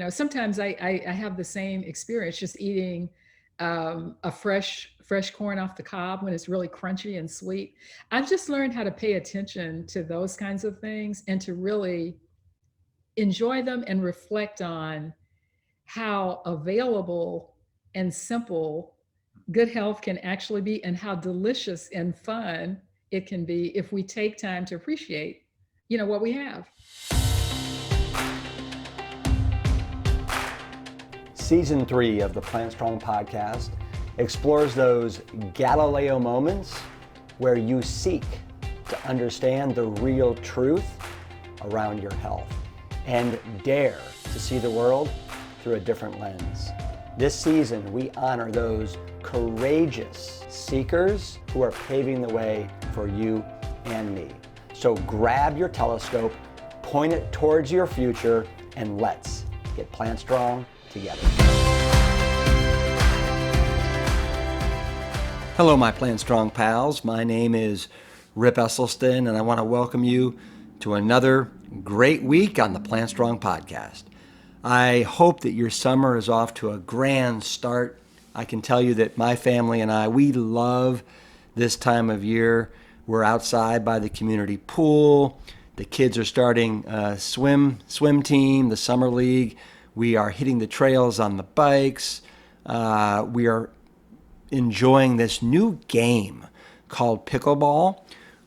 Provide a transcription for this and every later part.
Sometimes I have the same experience just eating a fresh corn off the cob when it's really crunchy and sweet. I've just learned how to pay attention to those kinds of things and to really enjoy them and reflect on how available and simple good health can actually be, and how delicious and fun it can be if we take time to appreciate what we have. Season 3 of the Plant Strong podcast explores those Galileo moments where you seek to understand the real truth around your health and dare to see the world through a different lens. This season, we honor those courageous seekers who are paving the way for you and me. So grab your telescope, point it towards your future, and let's get plant strong together. Hello, my Plant Strong pals. My name is Rip Esselstyn, and I want to welcome you to another great week on the Plant Strong podcast. I hope that your summer is off to a grand start. I can tell you that my family and I, we love this time of year. We're outside by the community pool. The kids are starting a swim team, the summer league. We are hitting the trails on the bikes. We are enjoying this new game called pickleball,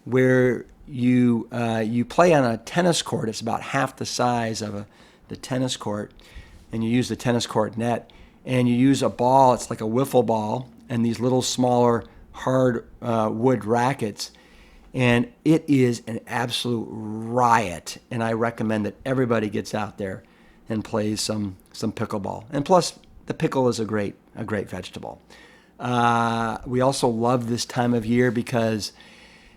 where you play on a tennis court. It's about half the size of the tennis court, and you use the tennis court net, and you use a ball. It's like a wiffle ball, and these little smaller hard wood rackets, and it is an absolute riot. And I recommend that everybody gets out there and plays some pickleball. And plus, the pickle is a great vegetable. We also love this time of year because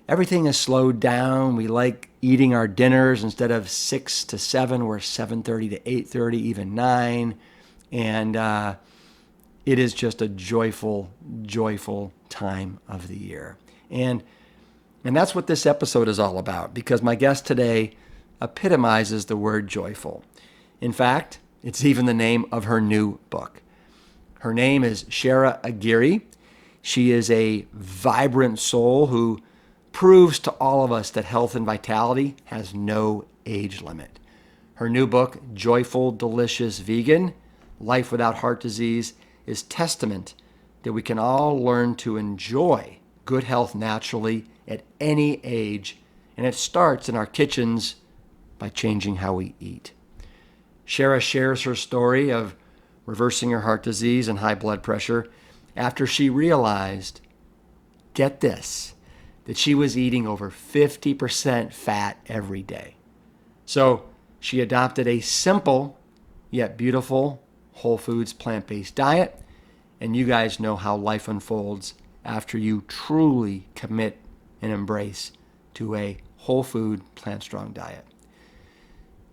everything is slowed down. We like eating our dinners instead of 6 to 7. We're 7:30 to 8:30, even 9. And it is just a joyful time of the year. And that's what this episode is all about, because my guest today epitomizes the word joyful. In fact, it's even the name of her new book. Her name is Sherra Aguirre. She is a vibrant soul who proves to all of us that health and vitality has no age limit. Her new book, Joyful, Delicious Vegan, Life Without Heart Disease, is testament that we can all learn to enjoy good health naturally at any age, and it starts in our kitchens by changing how we eat. Shara shares her story of reversing her heart disease and high blood pressure after she realized, get this, that she was eating over 50% fat every day. So she adopted a simple yet beautiful whole foods plant-based diet, and you guys know how life unfolds after you truly commit and embrace to a whole food plant-strong diet.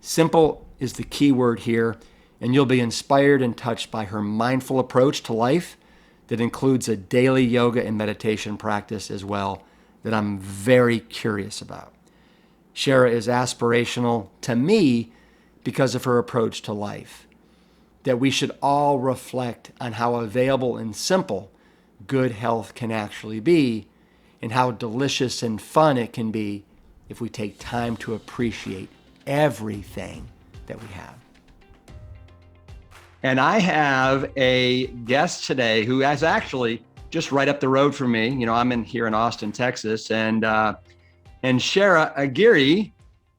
Simple is the key word here, and you'll be inspired and touched by her mindful approach to life that includes a daily yoga and meditation practice as well that I'm very curious about. Shara is aspirational to me because of her approach to life, that we should all reflect on how available and simple good health can actually be, and how delicious and fun it can be if we take time to appreciate everything that we have. And I have a guest today who is actually just right up the road from me. You know, I'm here in Austin, Texas, and Sherra Aguirre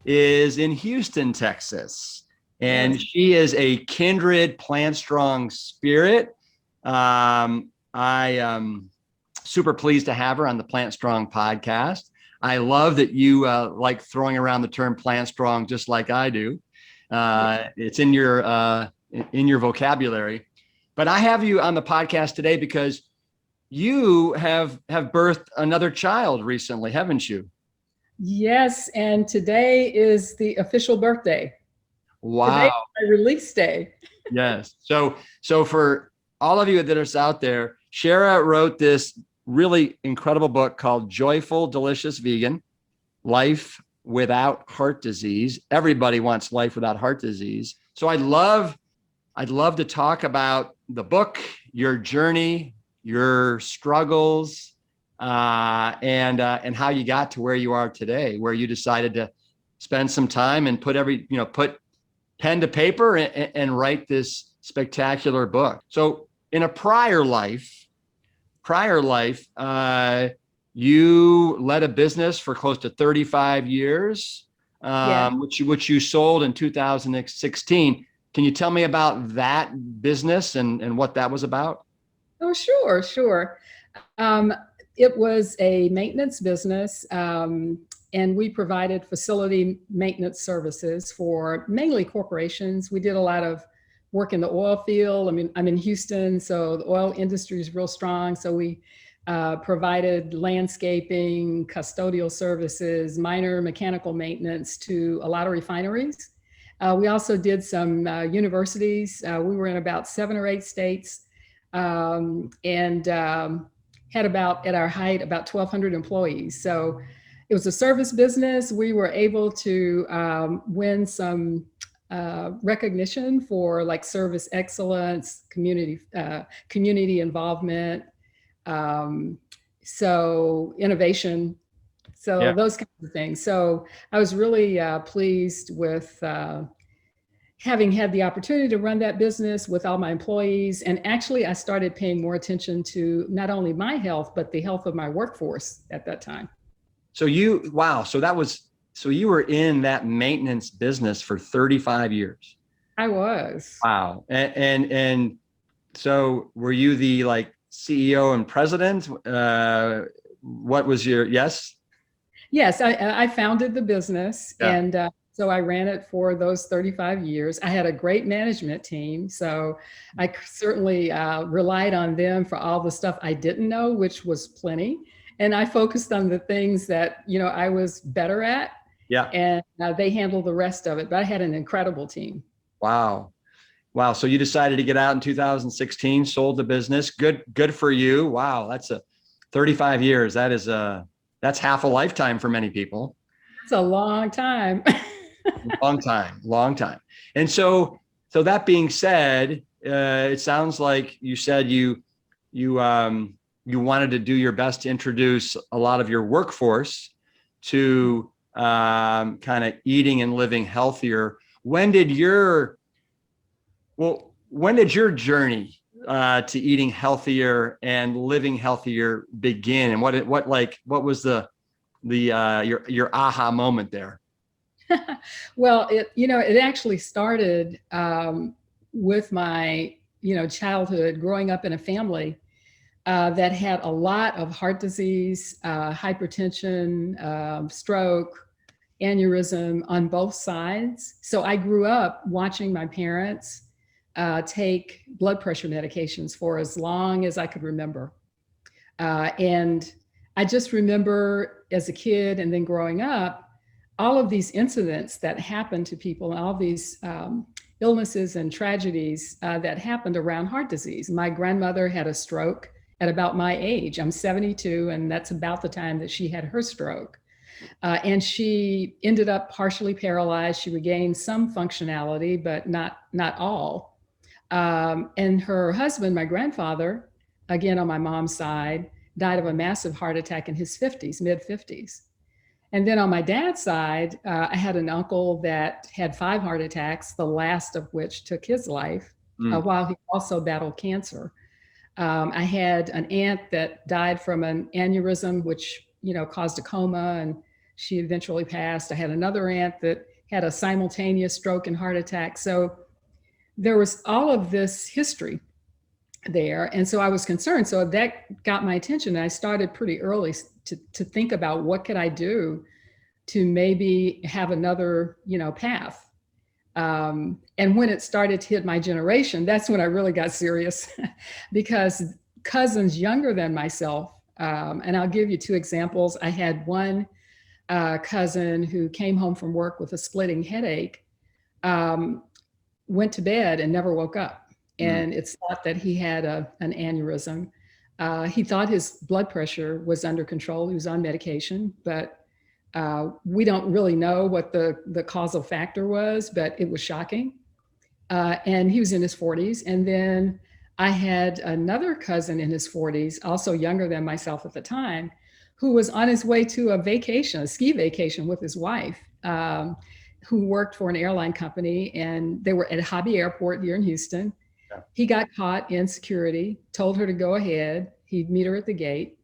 is in Houston, Texas, and she is a kindred plant strong spirit. I am super pleased to have her on the Plant Strong podcast. I love that you like throwing around the term plant strong just like I do. It's in your vocabulary. But I have you on the podcast today because you have birthed another child recently, haven't you? Yes, and today is the official birthday. Wow. Today is my release day. Yes. So for all of you that are out there, Shara wrote this really incredible book called Joyful, Delicious Vegan, Life Without Heart Disease. Everybody wants life without heart disease. So I'd love I'd love to talk about the book, your journey, your struggles, and how you got to where you are today, where you decided to spend some time and put pen to paper and write this spectacular book. So in a prior life, you led a business for close to 35 years, Yeah. which you sold in 2016. Can you tell me about that business and what that was about? Oh, sure, sure. Um, it was a maintenance business, and we provided facility maintenance services for mainly corporations. We did a lot of work in the oil field. I mean, I'm in Houston, so the oil industry is real strong. So we provided landscaping, custodial services, minor mechanical maintenance to a lot of refineries. We also did some universities. We were in about 7 or 8 states, and had about, at our height, about 1,200 employees. So it was a service business. We were able to win some recognition for like service excellence, community involvement, um, so innovation, so Yeah. those kinds of things. So I was really pleased with having had the opportunity to run that business with all my employees. And actually, I started paying more attention to not only my health, but the health of my workforce at that time. Wow. So you were in that maintenance business for 35 years. I was. Wow. And so were you the like CEO and president? What was yes? Yes, I founded the business, Yeah. and so I ran it for those 35 years. I had a great management team, so I certainly relied on them for all the stuff I didn't know, which was plenty. And I focused on the things that, I was better at, Yeah. and they handled the rest of it. But I had an incredible team. Wow. Wow. So you decided to get out in 2016, sold the business. Good for you. Wow. That's 35 years. That's half a lifetime for many people. It's a long time. Long time, long time. And so that being said, it sounds like you said you wanted to do your best to introduce a lot of your workforce to kind of eating and living healthier. When did your journey to eating healthier and living healthier begin? And what was your aha moment there? Well, it actually started with my, childhood, growing up in a family that had a lot of heart disease, hypertension, stroke, aneurysm on both sides. So I grew up watching my parents take blood pressure medications for as long as I could remember. And I just remember as a kid and then growing up, all of these incidents that happened to people and all these illnesses and tragedies that happened around heart disease. My grandmother had a stroke at about my age. I'm 72, and that's about the time that she had her stroke. And she ended up partially paralyzed. She regained some functionality, but not all. And her husband, my grandfather, again on my mom's side, died of a massive heart attack in his 50s, mid 50s. And then on my dad's side, I had an uncle that had 5 heart attacks, the last of which took his life, Mm. while he also battled cancer. I had an aunt that died from an aneurysm, which caused a coma, and she eventually passed. I had another aunt that had a simultaneous stroke and heart attack. So there was all of this history there, and so I was concerned. So that got my attention, and I started pretty early to think about what could I do to maybe have another path. And when it started to hit my generation, that's when I really got serious because cousins younger than myself, and I'll give you 2 examples. I had one cousin who came home from work with a splitting headache, went to bed and never woke up. Mm. And it's thought that he had an aneurysm. He thought his blood pressure was under control. He was on medication, but we don't really know what the causal factor was, but it was shocking. and he was in his 40s. And then I had another cousin in his 40s, also younger than myself at the time, who was on his way to a vacation, a ski vacation with his wife, who worked for an airline company. And they were at Hobby Airport here in Houston. Yeah. He got caught in security, told her to go ahead. He'd meet her at the gate.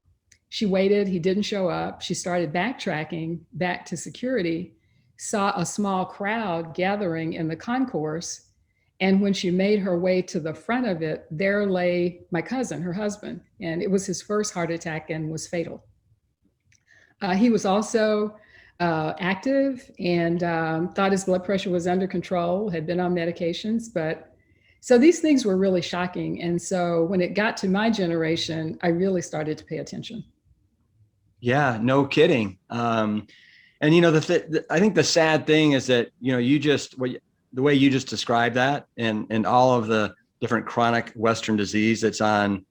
She waited. He didn't show up. She started backtracking back to security, saw a small crowd gathering in the concourse. And when she made her way to the front of it, there lay my cousin, her husband. And it was his first heart attack and was fatal. He was also active and thought his blood pressure was under control, had been on medications. But so these things were really shocking. And so when it got to my generation, I really started to pay attention. Yeah, no kidding. And I think the sad thing is that the way you just described that, and all of the different chronic Western disease that's on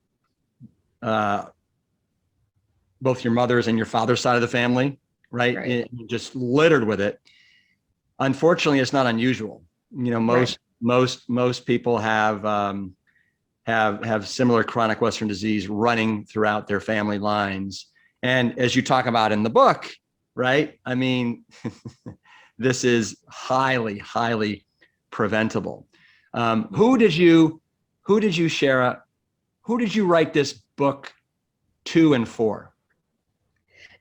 both your mother's and your father's side of the family, right? Right. Just littered with it. Unfortunately, it's not unusual. Right. Most people have similar chronic Western disease running throughout their family lines. And as you talk about in the book, right? I mean, this is highly, highly preventable. Who did you, Shara, who did you write this book to and for?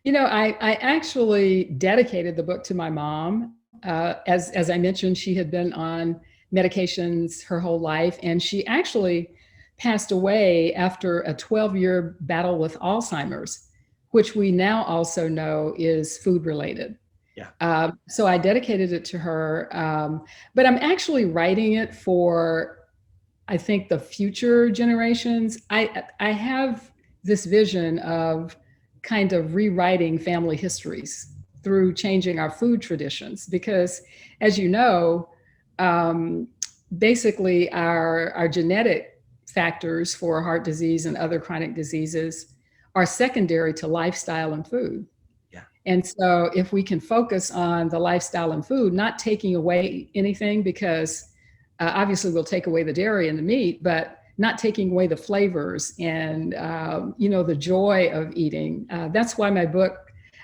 I actually dedicated the book to my mom. As I mentioned, she had been on medications her whole life, and she actually passed away after a 12-year battle with Alzheimer's, which we now also know is food related. Yeah. So I dedicated it to her, but I'm actually writing it for, I think, the future generations. I have this vision of kind of rewriting family histories through changing our food traditions, because, as you know, um, basically our genetic factors for heart disease and other chronic diseases are secondary to lifestyle and food. Yeah. And so if we can focus on the lifestyle and food, not taking away anything, because obviously we'll take away the dairy and the meat, but not taking away the flavors and, the joy of eating. That's why my book,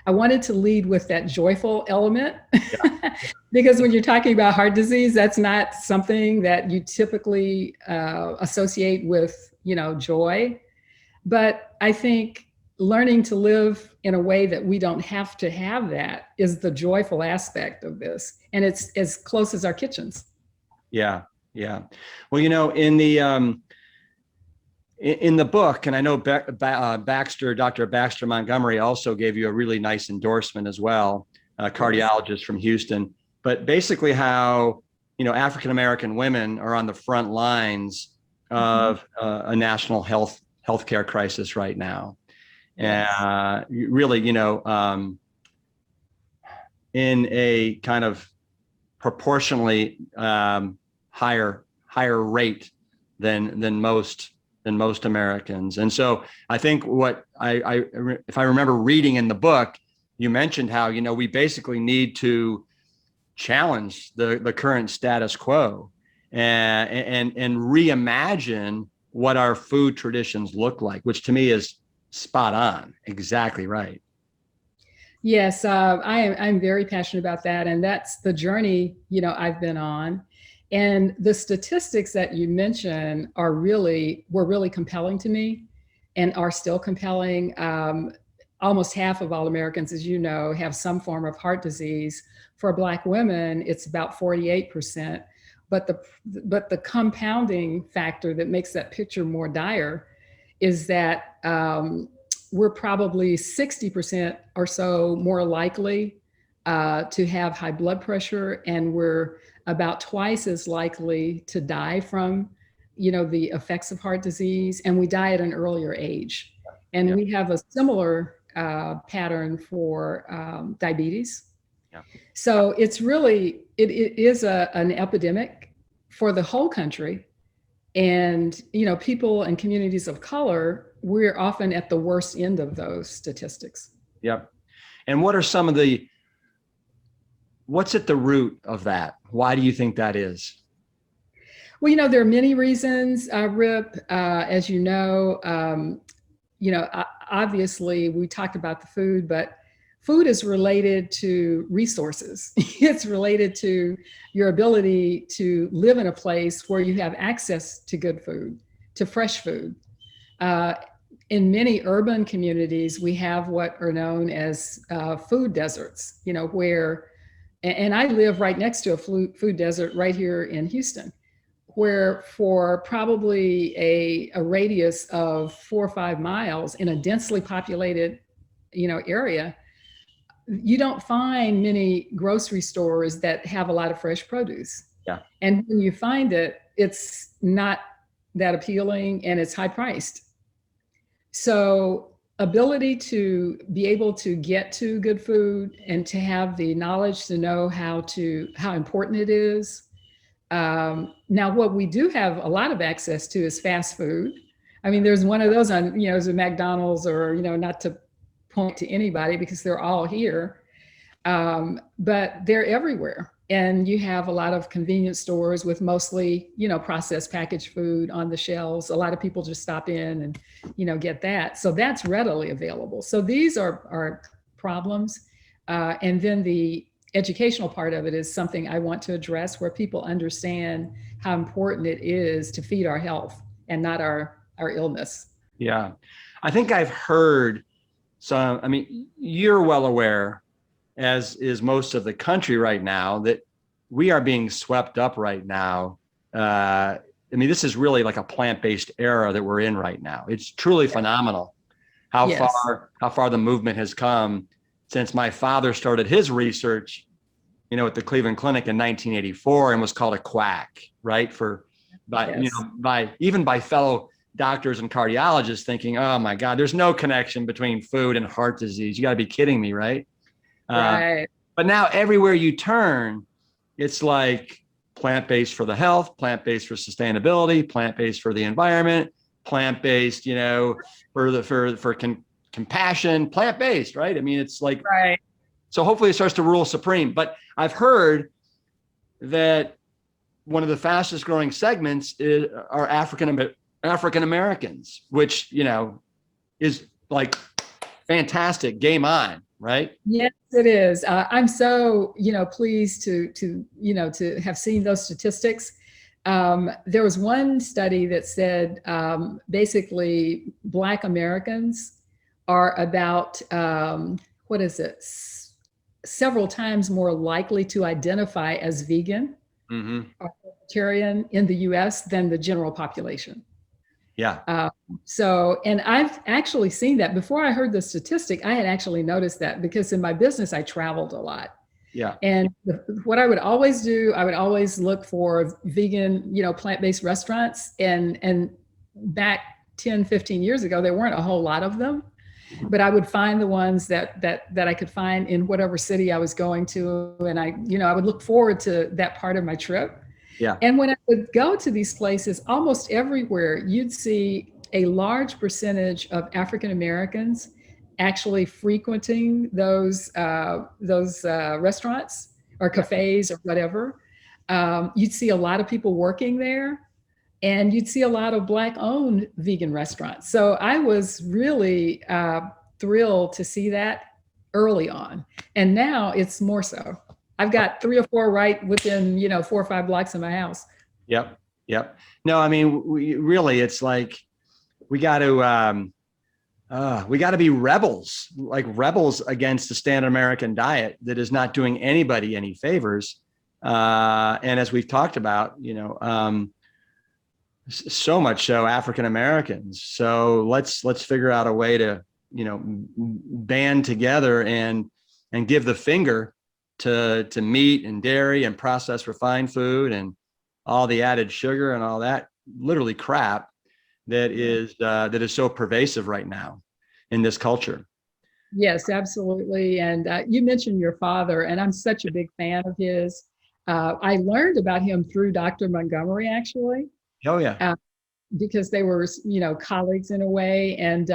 I wanted to lead with that joyful element. Yeah. Because when you're talking about heart disease, that's not something that you typically associate with, joy. But I think learning to live in a way that we don't have to have that is the joyful aspect of this. And it's as close as our kitchens. Yeah. Yeah. Well, in the book, and I know Baxter, Dr. Baxter Montgomery also gave you a really nice endorsement as well, a cardiologist from Houston, but basically how, African-American women are on the front lines of a national healthcare crisis right now. Yes. Really, in a kind of proportionally higher rate than most Americans. And so I think what if I remember reading in the book, you mentioned how, we basically need to challenge the current status quo and reimagine what our food traditions look like, which to me is spot on. Exactly right. Yes, I'm very passionate about that, and that's the journey I've been on. And the statistics that you mentioned were really compelling to me, and are still compelling. Almost half of all Americans, as you know, have some form of heart disease. For Black women, it's about 48%. But the compounding factor that makes that picture more dire is that we're probably 60% or so more likely to have high blood pressure, and we're about twice as likely to die from, the effects of heart disease, and we die at an earlier age. And Yeah. we have a similar pattern for diabetes. Yeah. So it is an epidemic for the whole country. And, people and communities of color, we're often at the worst end of those statistics. Yep. And what's at the root of that? Why do you think that is? Well, there are many reasons, Rip. As obviously we talked about the food, but food is related to resources. It's related to your ability to live in a place where you have access to good food, to fresh food. Uh, in many urban communities, we have what are known as food deserts, where, and I live right next to a food desert right here in Houston, where for probably a radius of 4 or 5 miles in a densely populated, area, you don't find many grocery stores that have a lot of fresh produce. Yeah. And when you find it, it's not that appealing and it's high priced. So ability to be able to get to good food and to have the knowledge to know how important it is. Now, what we do have a lot of access to is fast food. I mean, there's one of those on, as a McDonald's or, not to point to anybody because they're all here, but they're everywhere. And you have a lot of convenience stores with mostly, processed packaged food on the shelves. A lot of people just stop in and, get that. So that's readily available. So these are problems. And then the educational part of it is something I want to address, where people understand how important it is to feed our health and not our illness. Yeah. I think I've heard some, I mean, you're well aware, as is most of the country right now, that we are being swept up right now. I mean, this is really like a plant-based era that we're in right now. It's truly phenomenal how far the movement has come since my father started his research, at the Cleveland Clinic in 1984, and was called a quack, right? By fellow doctors and cardiologists, thinking, oh my God, there's no connection between food and heart disease. You got to be kidding me, right? Right. But now everywhere you turn, it's like plant-based for the health, plant-based for sustainability, plant-based for the environment, plant-based, for compassion, plant-based, right? I mean, it's like, right. So hopefully it starts to rule supreme. But I've heard that one of the fastest growing segments are African Americans, which, is like fantastic. Game on, right? Yes, it is. I'm so, pleased to have seen those statistics. There was one study that said basically Black Americans are about, what is it? Several times more likely to identify as vegan or vegetarian in the US than the general population. Yeah. And I've actually seen that. Before I heard the statistic, I had actually noticed that because in my business, I traveled a lot. Yeah. And what I would always do, I would always look for vegan, plant-based restaurants. And back 10, 15 years ago, there weren't a whole lot of them, but I would find the ones that I could find in whatever city I was going to. And I would look forward to that part of my trip. Yeah. And when I would go to these places, almost everywhere, you'd see a large percentage of African Americans actually frequenting those restaurants or cafes or whatever. You'd see a lot of people working there, and you'd see a lot of Black-owned vegan restaurants. So I was really thrilled to see that early on, and now it's more so. I've got 3 or 4 right within 4 or 5 blocks of my house. Yep. No, I mean, it's like we got to be rebels, like rebels against the standard American diet that is not doing anybody any favors. And as we've talked about, so much so African Americans. So let's figure out a way to, band together and give the finger to meat and dairy and processed refined food and all the added sugar and all that literally crap that is so pervasive right now in this culture. Yes, absolutely. And you mentioned your father, and I'm such a big fan of his. I learned about him through Dr. Montgomery, actually. Oh yeah. Because they were, colleagues in a way. And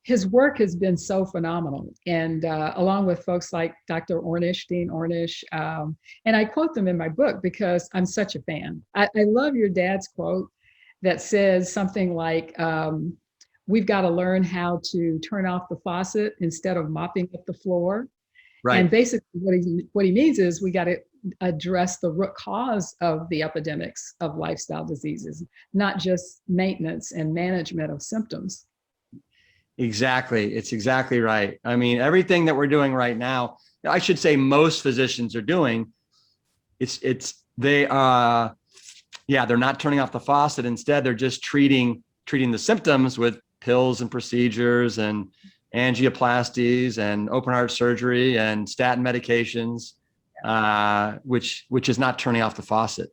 his work has been so phenomenal. And along with folks like Dr. Ornish, Dean Ornish, and I quote them in my book because I'm such a fan. I love your dad's quote that says something like, we've got to learn how to turn off the faucet instead of mopping up the floor. And Right. basically what he means is we got to address the root cause of the epidemics of lifestyle diseases, not just maintenance and management of symptoms. Exactly. It's exactly right. I mean, everything that we're doing right now, I should say most physicians are doing, they're not turning off the faucet. Instead, they're just treating the symptoms with pills and procedures and angioplasties and open heart surgery and statin medications, which is not turning off the faucet,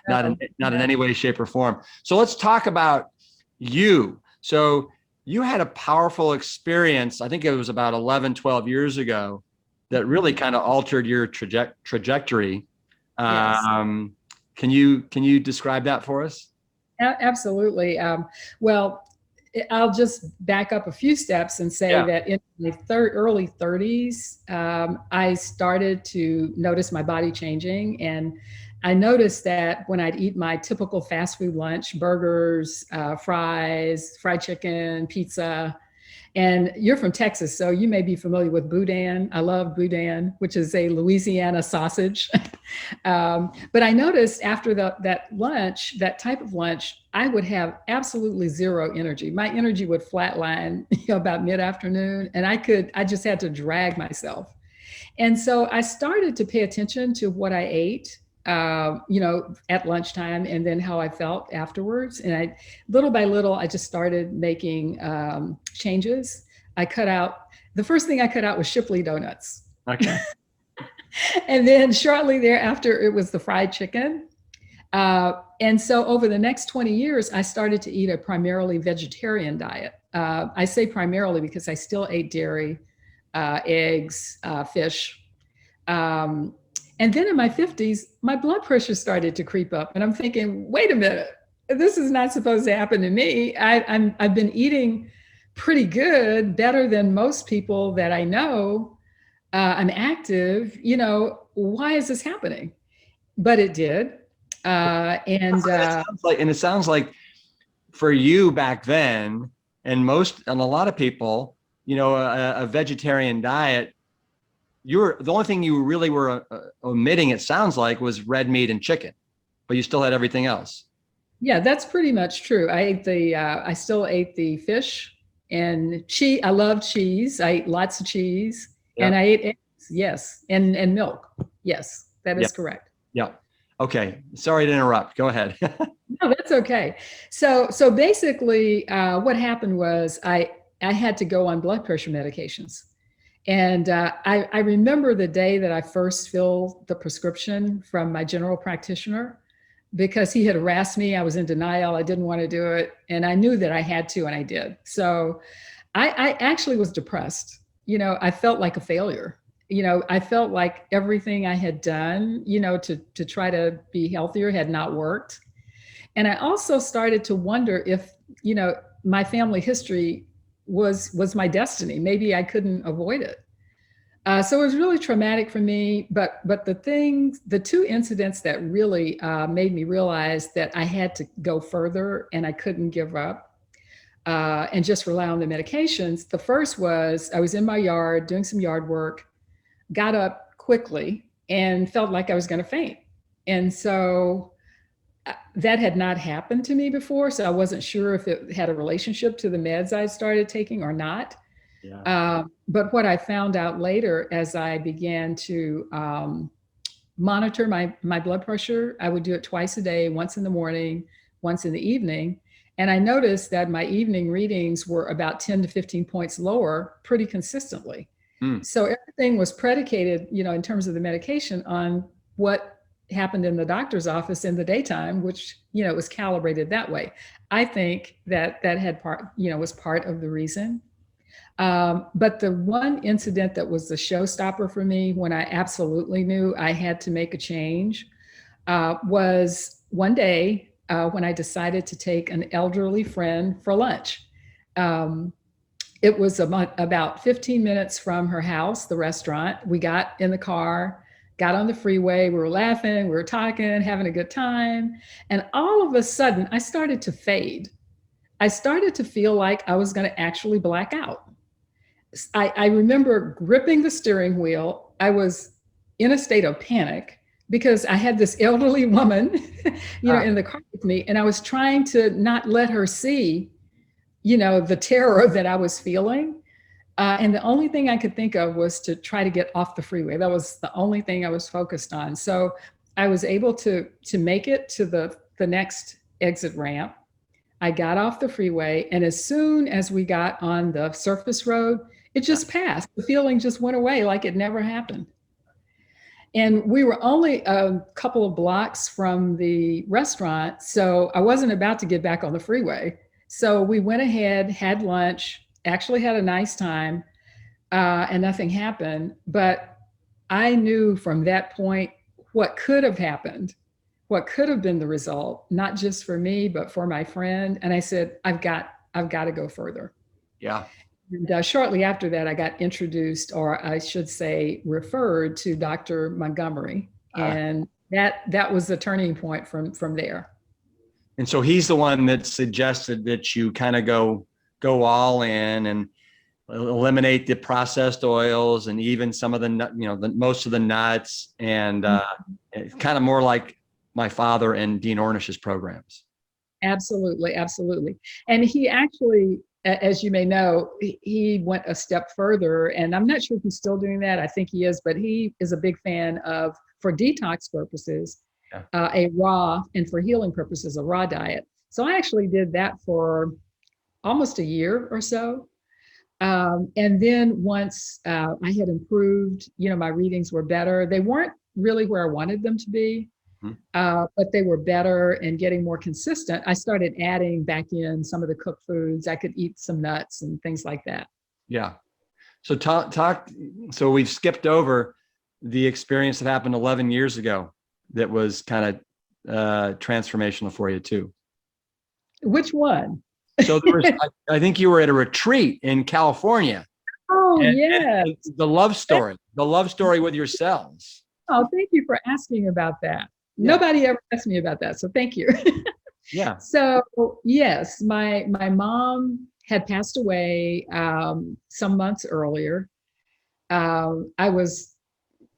not in any way, shape, or form. So let's talk about you. So you had a powerful experience, I think it was about 11, 12 years ago, that really kind of altered your trajectory. Yes. Can you describe that for us? Absolutely. Well, I'll just back up a few steps and say Yeah. that in my early 30s, I started to notice my body changing. And I noticed that when I'd eat my typical fast food lunch, burgers, fries, fried chicken, pizza, and you're from Texas, so you may be familiar with boudin. I love boudin, which is a Louisiana sausage. But I noticed after that lunch, that type of lunch, I would have absolutely zero energy. My energy would flatline about mid-afternoon, and I just had to drag myself. And so I started to pay attention to what I ate, at lunchtime, and then how I felt afterwards. And little by little, I just started making changes. The first thing I cut out was Shipley donuts. Okay. And then shortly thereafter, it was the fried chicken. And so over the next 20 years, I started to eat a primarily vegetarian diet. I say primarily because I still ate dairy, eggs, fish. Um, and then in my 50s, my blood pressure started to creep up. And I'm thinking, wait a minute, this is not supposed to happen to me. I've been eating pretty good, better than most people that I know. I'm active, why is this happening? But it did. And it sounds like for you back then, and a lot of people, a vegetarian diet, the only thing you really were omitting, it sounds like, was red meat and chicken, but you still had everything else. Yeah, that's pretty much true. I still ate the fish and cheese. I love cheese. I ate lots of cheese and Yeah. I ate eggs. Yes. And milk. Yes, that Yeah. is correct. Yeah. Okay. Sorry to interrupt. Go ahead. No, that's okay. So basically, what happened was I had to go on blood pressure medications. And I remember the day that I first filled the prescription from my general practitioner because he had harassed me. I was in denial. I didn't want to do it. And I knew that I had to, and I did. So I actually was depressed. I felt like a failure. I felt like everything I had done, to try to be healthier had not worked. And I also started to wonder if, my family history was my destiny. Maybe I couldn't avoid it. So it was really traumatic for me. But the two incidents that really made me realize that I had to go further and I couldn't give up and just rely on the medications. The first was I was in my yard doing some yard work, got up quickly and felt like I was going to faint. And so that had not happened to me before. So I wasn't sure if it had a relationship to the meds I started taking or not. Yeah. But what I found out later as I began to monitor my blood pressure, I would do it twice a day, once in the morning, once in the evening. And I noticed that my evening readings were about 10 to 15 points lower pretty consistently. Mm. So everything was predicated, in terms of the medication on what happened in the doctor's office in the daytime, which, was calibrated that way. I think that had was part of the reason. But the one incident that was the showstopper for me when I absolutely knew I had to make a change was one day when I decided to take an elderly friend for lunch. Um, It was about 15 minutes from her house, the restaurant. We got in the car, got on the freeway. We were laughing, we were talking, having a good time. And all of a sudden, I started to fade. I started to feel like I was going to actually black out. I remember gripping the steering wheel. I was in a state of panic because I had this elderly woman, Ah, in the car with me, and I was trying to not let her see, the terror that I was feeling. And the only thing I could think of was to try to get off the freeway. That was the only thing I was focused on. So I was able to make it to the next exit ramp. I got off the freeway, and as soon as we got on the surface road, it yeah. just passed. The feeling just went away like it never happened. And we were only a couple of blocks from the restaurant, so I wasn't about to get back on the freeway. So we went ahead, had lunch, actually had a nice time, and nothing happened. But I knew from that point what could have happened, what could have been the result, not just for me, but for my friend. And I said, I've got to go further. Yeah. And shortly after that, I got introduced, or I should say, referred to Dr. Montgomery, Uh, and that was the turning point from there. and so he's the one that suggested that you kind of go all in and eliminate the processed oils and even some of the most of the nuts, and it's kind of more like my father and Dean Ornish's programs. Absolutely, absolutely. And he actually, as you may know, he went a step further, and I'm not sure if he's still doing that. I think he is, but he is a big fan of, for detox purposes, Yeah. a raw, and for healing purposes, a raw diet. So I actually did that for almost a year or so. And then once I had improved, my readings were better. They weren't really where I wanted them to be, Mhm. but they were better and getting more consistent. I started adding back in some of the cooked foods. I could eat some nuts and things like that. Yeah. So talk. So we've skipped over the experience that happened 11 years ago that was kind of transformational for you too. Which one? So there was, I think you were at a retreat in California, Oh, and yeah. the love story with yourselves. Oh, thank you for asking about that. Yeah. Nobody ever asked me about that, so thank you. Yeah. So yes, my mom had passed away some months earlier. I was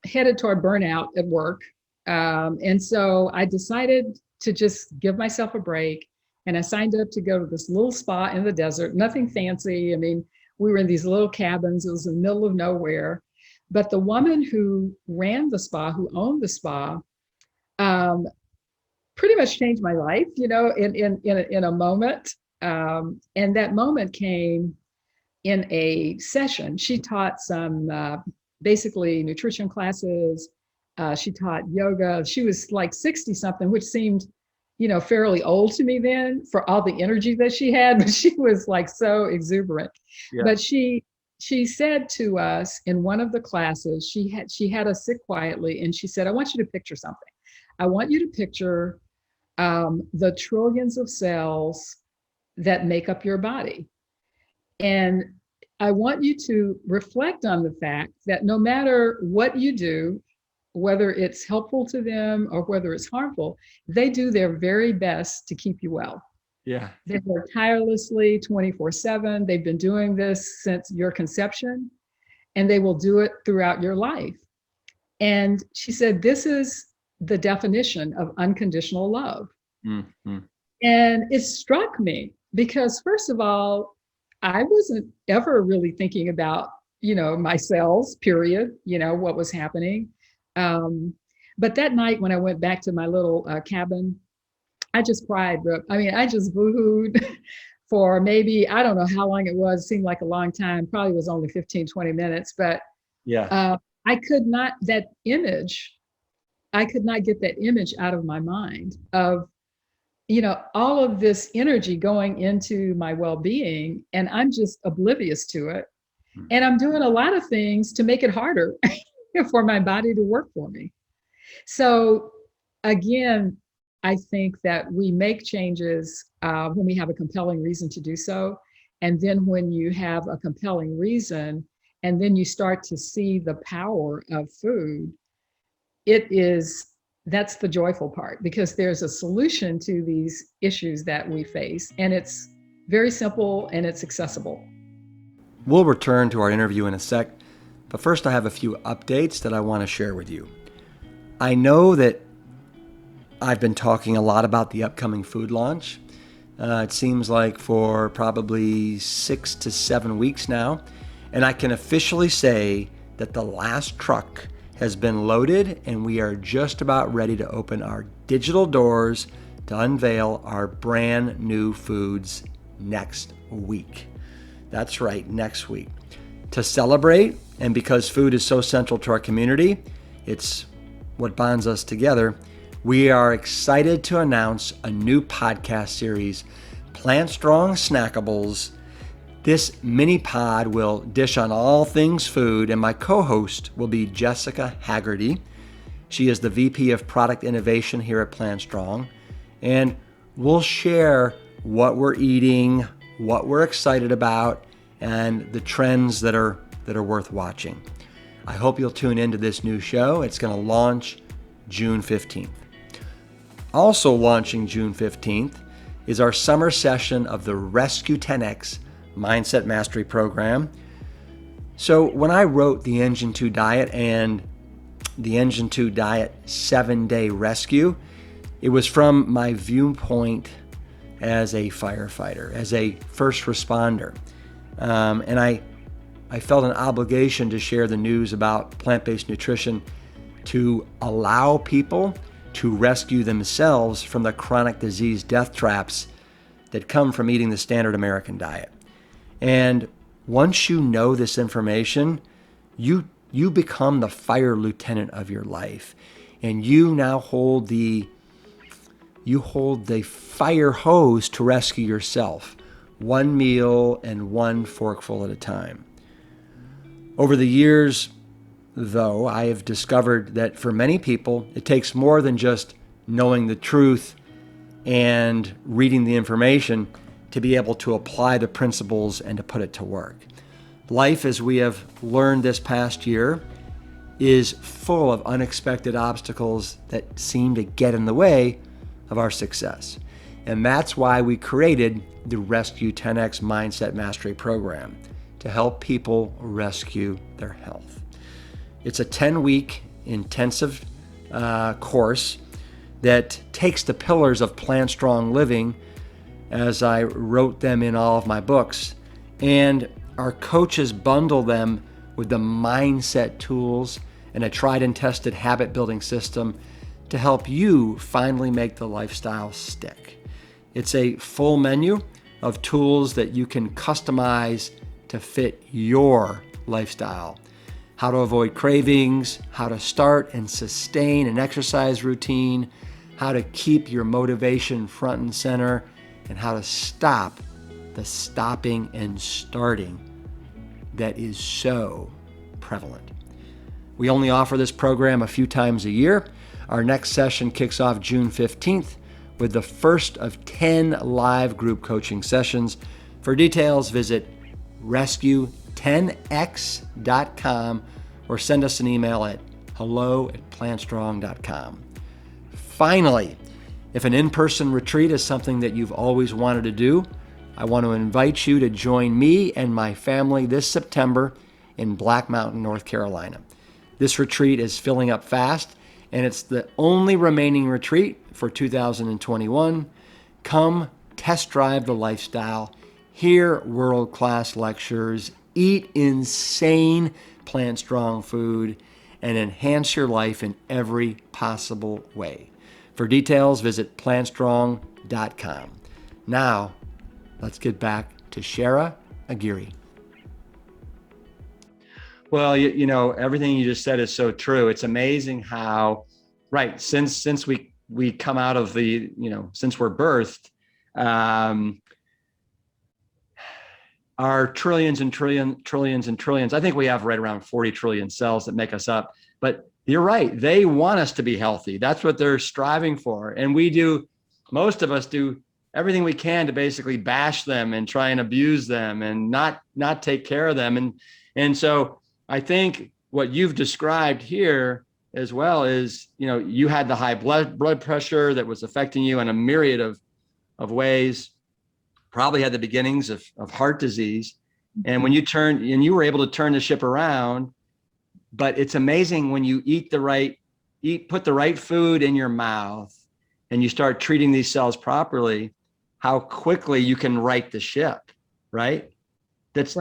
headed toward burnout at work, and so I decided to just give myself a break. And I signed up to go to this little spa in the desert. Nothing fancy. I mean, we were in these little cabins. It was in the middle of nowhere. But the woman who ran the spa, who owned the spa, um, pretty much changed my life, in a moment. And that moment came in a session. She taught some basically nutrition classes. She taught yoga. She was like 60 something, which seemed, fairly old to me then for all the energy that she had, but she was like so exuberant. Yeah. But she said to us in one of the classes, she had us sit quietly, and she said, I want you to picture something. I want you to picture the trillions of cells that make up your body. And I want you to reflect on the fact that no matter what you do, whether it's helpful to them or whether it's harmful, they do their very best to keep you well. Yeah. They work tirelessly 24/7. They've been doing this since your conception, and they will do it throughout your life. And she said, this is the definition of unconditional love. Mm-hmm. And it struck me because, first of all, I wasn't ever really thinking about, my cells, period, what was happening. Um, but that night when I went back to my little cabin, I just cried. I mean, I just boohooed for maybe, I don't know how long it was. It seemed like a long time. Probably was only 15, 20 minutes. But Yeah. uh, I could not, that image, I could not get that image out of my mind of, all of this energy going into my well-being, and I'm just oblivious to it. And I'm doing a lot of things to make it harder for my body to work for me. So again, I think that we make changes when we have a compelling reason to do so. And then when you have a compelling reason, and then you start to see the power of food, it is that's the joyful part, because there's a solution to these issues that we face, and it's very simple and it's accessible. We'll return to our interview in a sec, but first I have a few updates that I want to share with you. I know that I've been talking a lot about the upcoming food launch. It seems like for probably 6 to 7 weeks now, and I can officially say that the last truck has been loaded and we are just about ready to open our digital doors to unveil our brand new foods next week. That's right, next week. To celebrate, and because food is so central to our community, it's what bonds us together, we are excited to announce a new podcast series, Plant Strong Snackables. This mini pod will dish on all things food, and my co-host will be Jessica Haggerty. She is the VP of Product Innovation here at Plant Strong, and we'll share what we're eating, what we're excited about, and the trends that are worth watching. I hope you'll tune into this new show. It's going to launch June 15th. Also launching June 15th is our summer session of the Rescue 10X Mindset Mastery Program. So when I wrote the Engine 2 Diet and the Engine 2 Diet 7-Day Rescue, it was from my viewpoint as a firefighter, as a first responder. And I felt an obligation to share the news about plant-based nutrition to allow people to rescue themselves from the chronic disease death traps that come from eating the standard American diet. And once you know this information, you become the fire lieutenant of your life, and you now hold the fire hose to rescue yourself, one meal and one forkful at a time. Over the years, though, I have discovered that for many people, it takes more than just knowing the truth and reading the information to be able to apply the principles and to put it to work. Life, as we have learned this past year, is full of unexpected obstacles that seem to get in the way of our success. And that's why we created the Rescue 10X Mindset Mastery Program, to help people rescue their health. It's a 10-week intensive course that takes the pillars of Plant Strong Living, as I wrote them in all of my books, and our coaches bundle them with the mindset tools and a tried and tested habit building system to help you finally make the lifestyle stick. It's a full menu of tools that you can customize to fit your lifestyle. How to avoid cravings, how to start and sustain an exercise routine, how to keep your motivation front and center, and how to stop the stopping and starting that is so prevalent. We only offer this program a few times a year. Our next session kicks off June 15th with the first of 10 live group coaching sessions. For details, visit rescue10x.com or send us an email at hello@plantstrong.com. Finally, if an in-person retreat is something that you've always wanted to do, I want to invite you to join me and my family this September in Black Mountain, North Carolina. This retreat is filling up fast, and it's the only remaining retreat for 2021. Come test drive the lifestyle, hear world-class lectures, eat insane plant-strong food, and enhance your life in every possible way. For details, visit plantstrong.com. Now, let's get back to Sherra Aguirre. Well, you know, everything you just said is so true. It's amazing how, right, since we come out of the, since we're birthed, our trillions and trillions and trillions, I think we have right around 40 trillion cells that make us up. But you're right, they want us to be healthy. That's what they're striving for. And most of us do everything we can to basically bash them and try and abuse them and not take care of them. And so I think what you've described here as well is, you had the high blood pressure that was affecting you in a myriad of ways, probably had the beginnings of heart disease. And when you were able to turn the ship around, but it's amazing when you put the right food in your mouth and you start treating these cells properly, how quickly you can right the ship, right? That's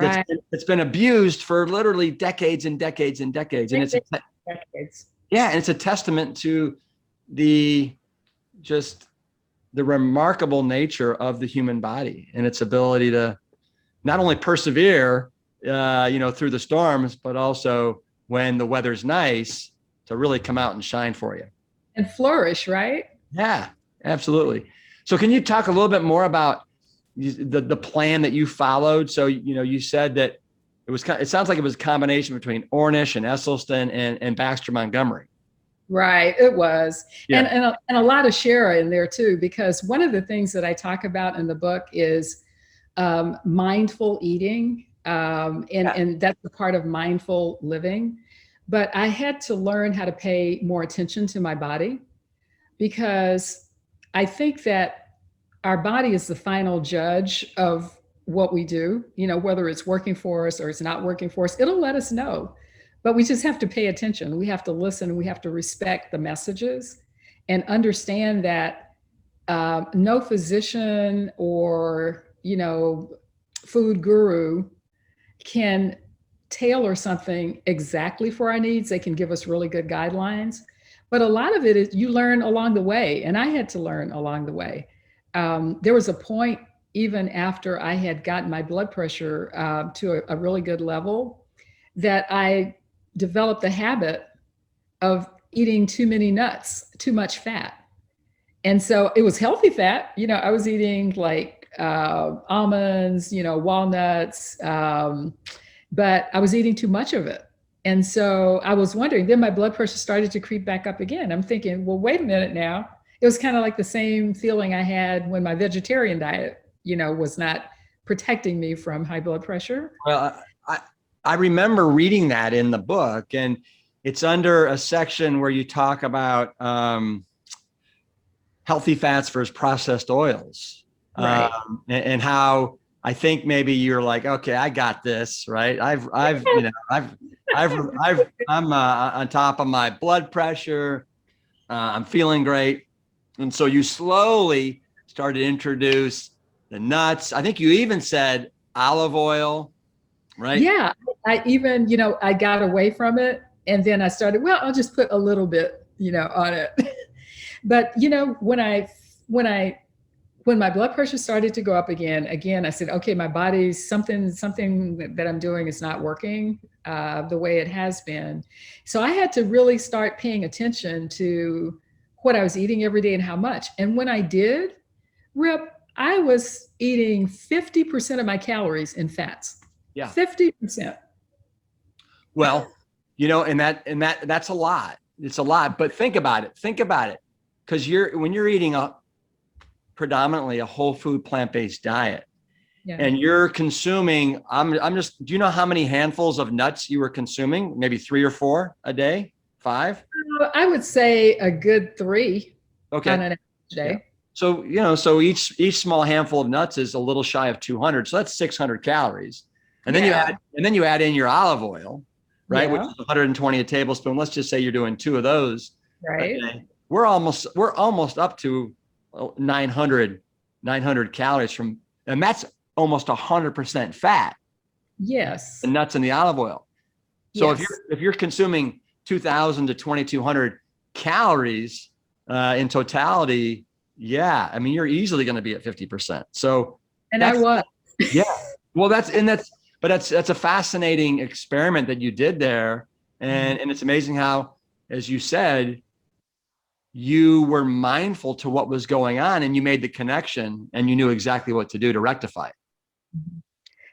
been abused for literally decades and decades and decades. And Decades. yeah, and it's a testament to the remarkable nature of the human body and its ability to not only persevere, through the storms, but also when the weather's nice to really come out and shine for you. And flourish, right? Yeah, absolutely. So can you talk a little bit more about the plan that you followed? So, you said that it sounds like it was a combination between Ornish and Esselstyn and Baxter Montgomery. Right, it was. Yeah. And a lot of Sherra in there too, because one of the things that I talk about in the book is mindful eating. And that's a part of mindful living. But I had to learn how to pay more attention to my body, because I think that our body is the final judge of what we do, whether it's working for us or it's not working for us. It'll let us know, but we just have to pay attention. We have to listen. We have to respect the messages and understand that no physician or, food guru can tailor something exactly for our needs. They can give us really good guidelines, but a lot of it is you learn along the way. And I had to learn along the way. There was a point, even after I had gotten my blood pressure to a really good level, that I developed the habit of eating too many nuts, too much fat. And so it was healthy fat. I was eating like almonds, walnuts, but I was eating too much of it. And so I was wondering, then my blood pressure started to creep back up again. I'm thinking, well, wait a minute now. It was kind of like the same feeling I had when my vegetarian diet, was not protecting me from high blood pressure. Well, I remember reading that in the book, and it's under a section where you talk about healthy fats versus processed oils. Right. And how I think maybe you're like, okay, I got this, right? I'm on top of my blood pressure. I'm feeling great. And so you slowly started to introduce the nuts. I think you even said olive oil, right? Yeah. I even, I got away from it. And then I started, well, I'll just put a little bit, on it. But, when my blood pressure started to go up again, I said, okay, my body's something that I'm doing is not working the way it has been. So I had to really start paying attention to what I was eating every day and how much. And when I did, Rip, I was eating 50% of my calories in fats. Yeah. 50%. Well, and that's a lot. It's a lot, but think about it. Because when you're eating predominantly a whole food plant-based diet, and you're consuming, do you know how many handfuls of nuts you were consuming? Maybe 3 or 4 a day, 5? I would say a good 3 okay. on an average day. Yeah. So, so each small handful of nuts is a little shy of 200. So that's 600 calories. And then you add in your olive oil, right? Which is 120 a tablespoon. Let's just say you're doing 2 of those. Right. Okay. We're almost up to 900 calories and that's almost 100% fat. Yes. The nuts and the olive oil. So yes. if you're consuming 2,000 to 2,200 calories in totality, you're easily going to be at 50%. So, and I was. Yeah. Well, that's a fascinating experiment that you did there, and it's amazing how, as you said, you were mindful to what was going on and you made the connection and you knew exactly what to do to rectify it.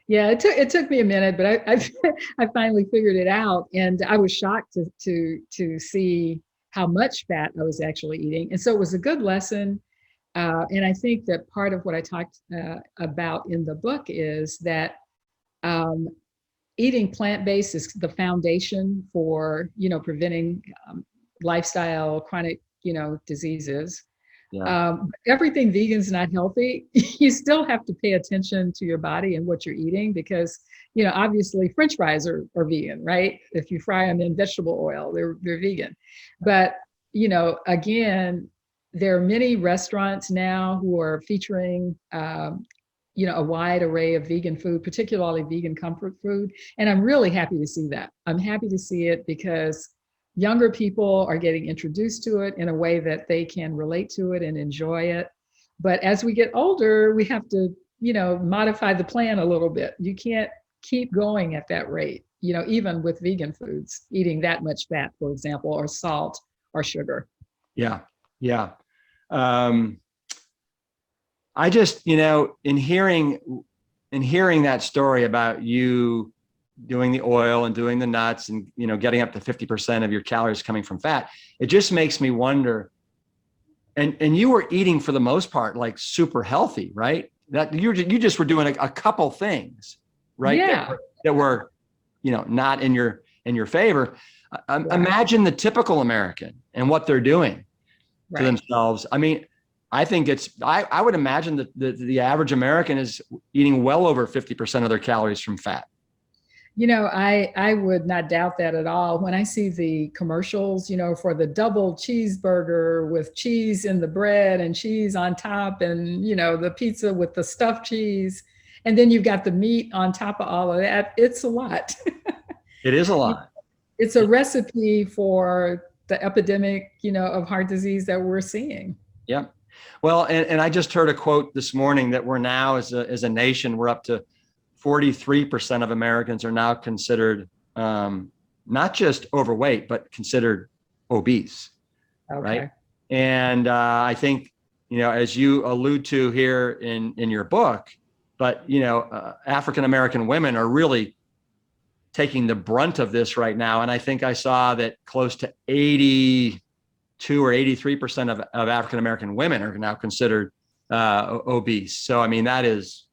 Yeah, it took me a minute, but I finally figured it out, and I was shocked to see how much fat I was actually eating. And so it was a good lesson. And I think that part of what I talked about in the book is that um, eating plant-based is the foundation for, preventing lifestyle chronic, diseases. Yeah. Everything vegan's not healthy. You still have to pay attention to your body and what you're eating because, obviously French fries are vegan, right? If you fry them in vegetable oil, they're vegan. But, again, there are many restaurants now who are featuring, a wide array of vegan food, particularly vegan comfort food. And I'm really happy to see that. I'm happy to see it because younger people are getting introduced to it in a way that they can relate to it and enjoy it. But as we get older, we have to, modify the plan a little bit. You can't keep going at that rate, even with vegan foods, eating that much fat, for example, or salt or sugar. Yeah. Yeah. Um, I just, in hearing that story about you doing the oil and doing the nuts and, getting up to 50% of your calories coming from fat, it just makes me wonder. And you were eating for the most part, like super healthy, right? That you just were doing a couple things, right? Yeah. That were, not in your favor. Right. Imagine the typical American and what they're doing to Right. themselves. I mean, I think I would imagine that the average American is eating well over 50% of their calories from fat. I would not doubt that at all. When I see the commercials, for the double cheeseburger with cheese in the bread and cheese on top, and, the pizza with the stuffed cheese, and then you've got the meat on top of all of that, it's a lot. It is a lot. It's a recipe for the epidemic, of heart disease that we're seeing. Yeah. Well, and I just heard a quote this morning that we're now as a nation, we're up to 43% of Americans are now considered not just overweight, but considered obese. Okay. Right. And I think, as you allude to here in your book, but, African-American women are really taking the brunt of this right now. And I think I saw that close to 82 or 83% of African-American women are now considered obese. So, I mean, that is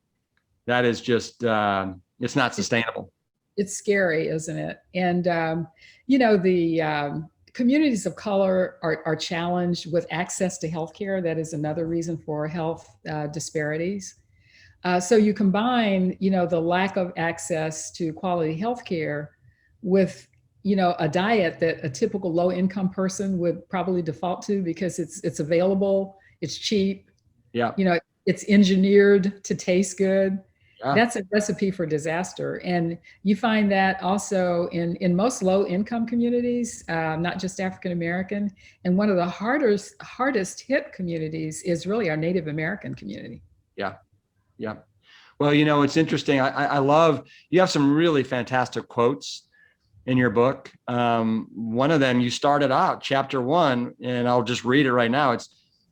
just, it's not sustainable. It's scary, isn't it? And, the communities of color are challenged with access to healthcare. That is another reason for health disparities. So you combine, the lack of access to quality healthcare with, a diet that a typical low income person would probably default to because it's available, it's cheap, Yeah. It's engineered to taste good. Yeah. That's a recipe for disaster. And you find that also in most low income communities, not just African American. And one of the hardest hit communities is really our Native American community. Yeah. Yeah. Well, it's interesting. I love, you have some really fantastic quotes in your book. One of them, you started out chapter 1, and I'll just read it right now. It's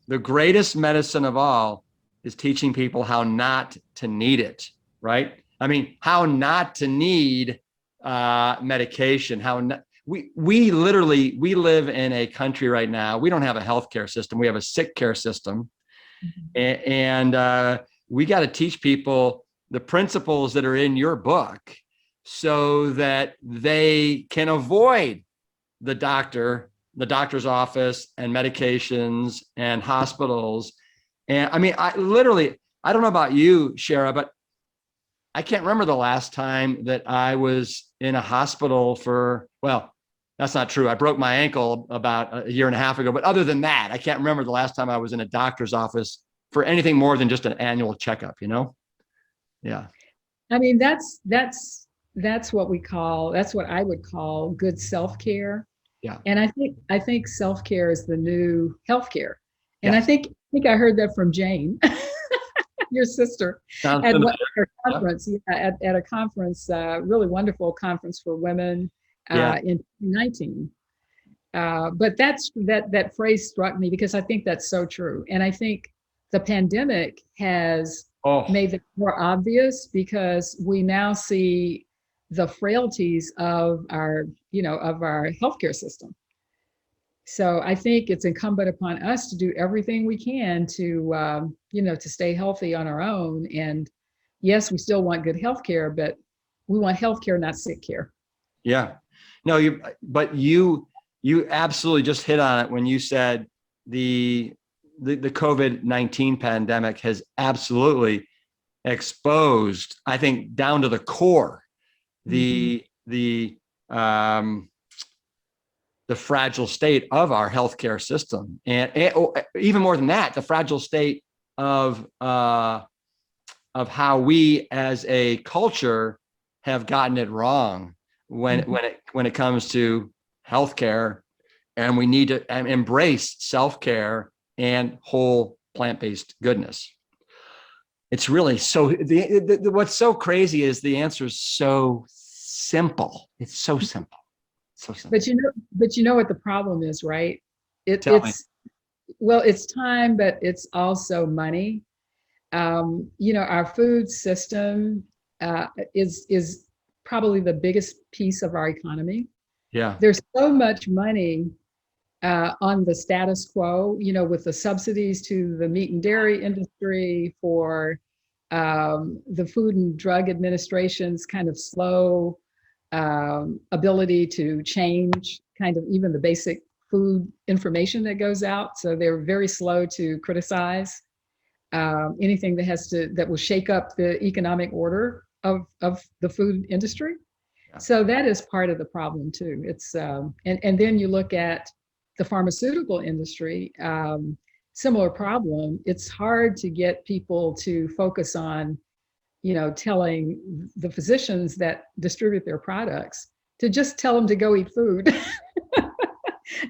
the greatest medicine of all is teaching people how not to need it. Right. I mean, how not to need medication, how not, we literally, we live in a country right now. We don't have a healthcare system. We have a sick care system. Mm-hmm. And we got to teach people the principles that are in your book so that they can avoid the doctor's office and medications and hospitals. And I mean, I don't know about you, Shara, but I can't remember the last time that I was in a hospital well, that's not true. I broke my ankle about a year and a half ago. But other than that, I can't remember the last time I was in a doctor's office for anything more than just an annual checkup, Yeah. I mean, that's what I would call good self-care. Yeah. And I think self-care is the new healthcare. And Yes. I think I heard that from Jane, your sister, Sounds at familiar. her conference, at a conference, really wonderful conference for women in 2019. But that phrase struck me because I think that's so true. And I think the pandemic has made it more obvious because we now see the frailties of our healthcare system. So I think it's incumbent upon us to do everything we can to, to stay healthy on our own. And yes, we still want good health care, but we want health care, not sick care. Yeah. No, you absolutely just hit on it when you said the the COVID-19 pandemic has absolutely exposed, I think, down to the core, Mhm. um, the fragile state of our healthcare system, and even more than that, the fragile state of how we as a culture have gotten it wrong Mhm. when it comes to healthcare, and we need to embrace self-care and whole plant-based goodness. It's really so what's so crazy is the answer is so simple. It's so simple. So simple. But you know what the problem is, right? It, Tell me. it's well, it's time, but it's also money. Our food system is probably the biggest piece of our economy. Yeah. There's so much money on the status quo, with the subsidies to the meat and dairy industry for the Food and Drug Administration's kind of slow ability to change kind of even the basic food information that goes out. So they're very slow to criticize anything that will shake up the economic order of the food industry. Yeah. So that is part of the problem too. It's and then you look at the pharmaceutical industry, similar problem. It's hard to get people to focus on, telling the physicians that distribute their products to just tell them to go eat food.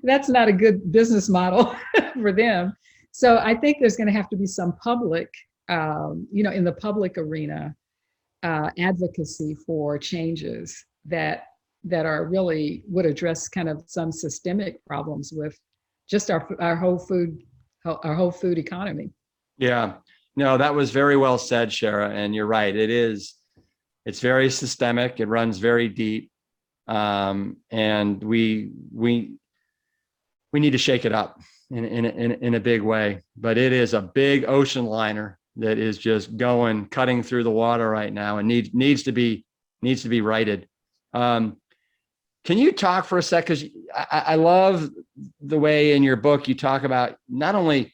That's not a good business model for them. So I think there's going to have to be some public, in the public arena, advocacy for changes that are really would address kind of some systemic problems with just our whole food economy. Yeah. No, that was very well said, Shara. And you're right. It's very systemic. It runs very deep. And we need to shake it up in a big way. But it is a big ocean liner that is just cutting through the water right now, and needs to be righted. Um, can you talk for a sec? Because I love the way in your book you talk about not only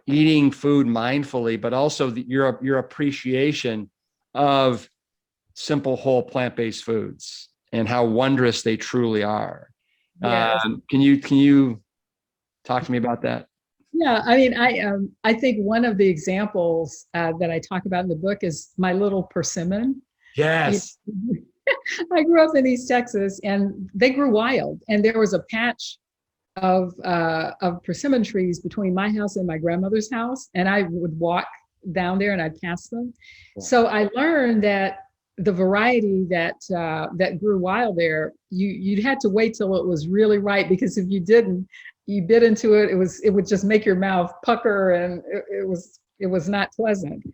eating food mindfully, but also your appreciation of simple whole plant-based foods and how wondrous they truly are. Yes. Can you talk to me about that? Yeah, I mean, I think one of the examples that I talk about in the book is my little persimmon. You Yes. I grew up in East Texas, and they grew wild, and there was a patch of persimmon trees between my house and my grandmother's house, and I would walk down there and I'd pass them. So I learned that the variety that grew wild there, you had to wait till it was really ripe, because if you didn't, you bit into it, it would just make your mouth pucker, and it was not pleasant.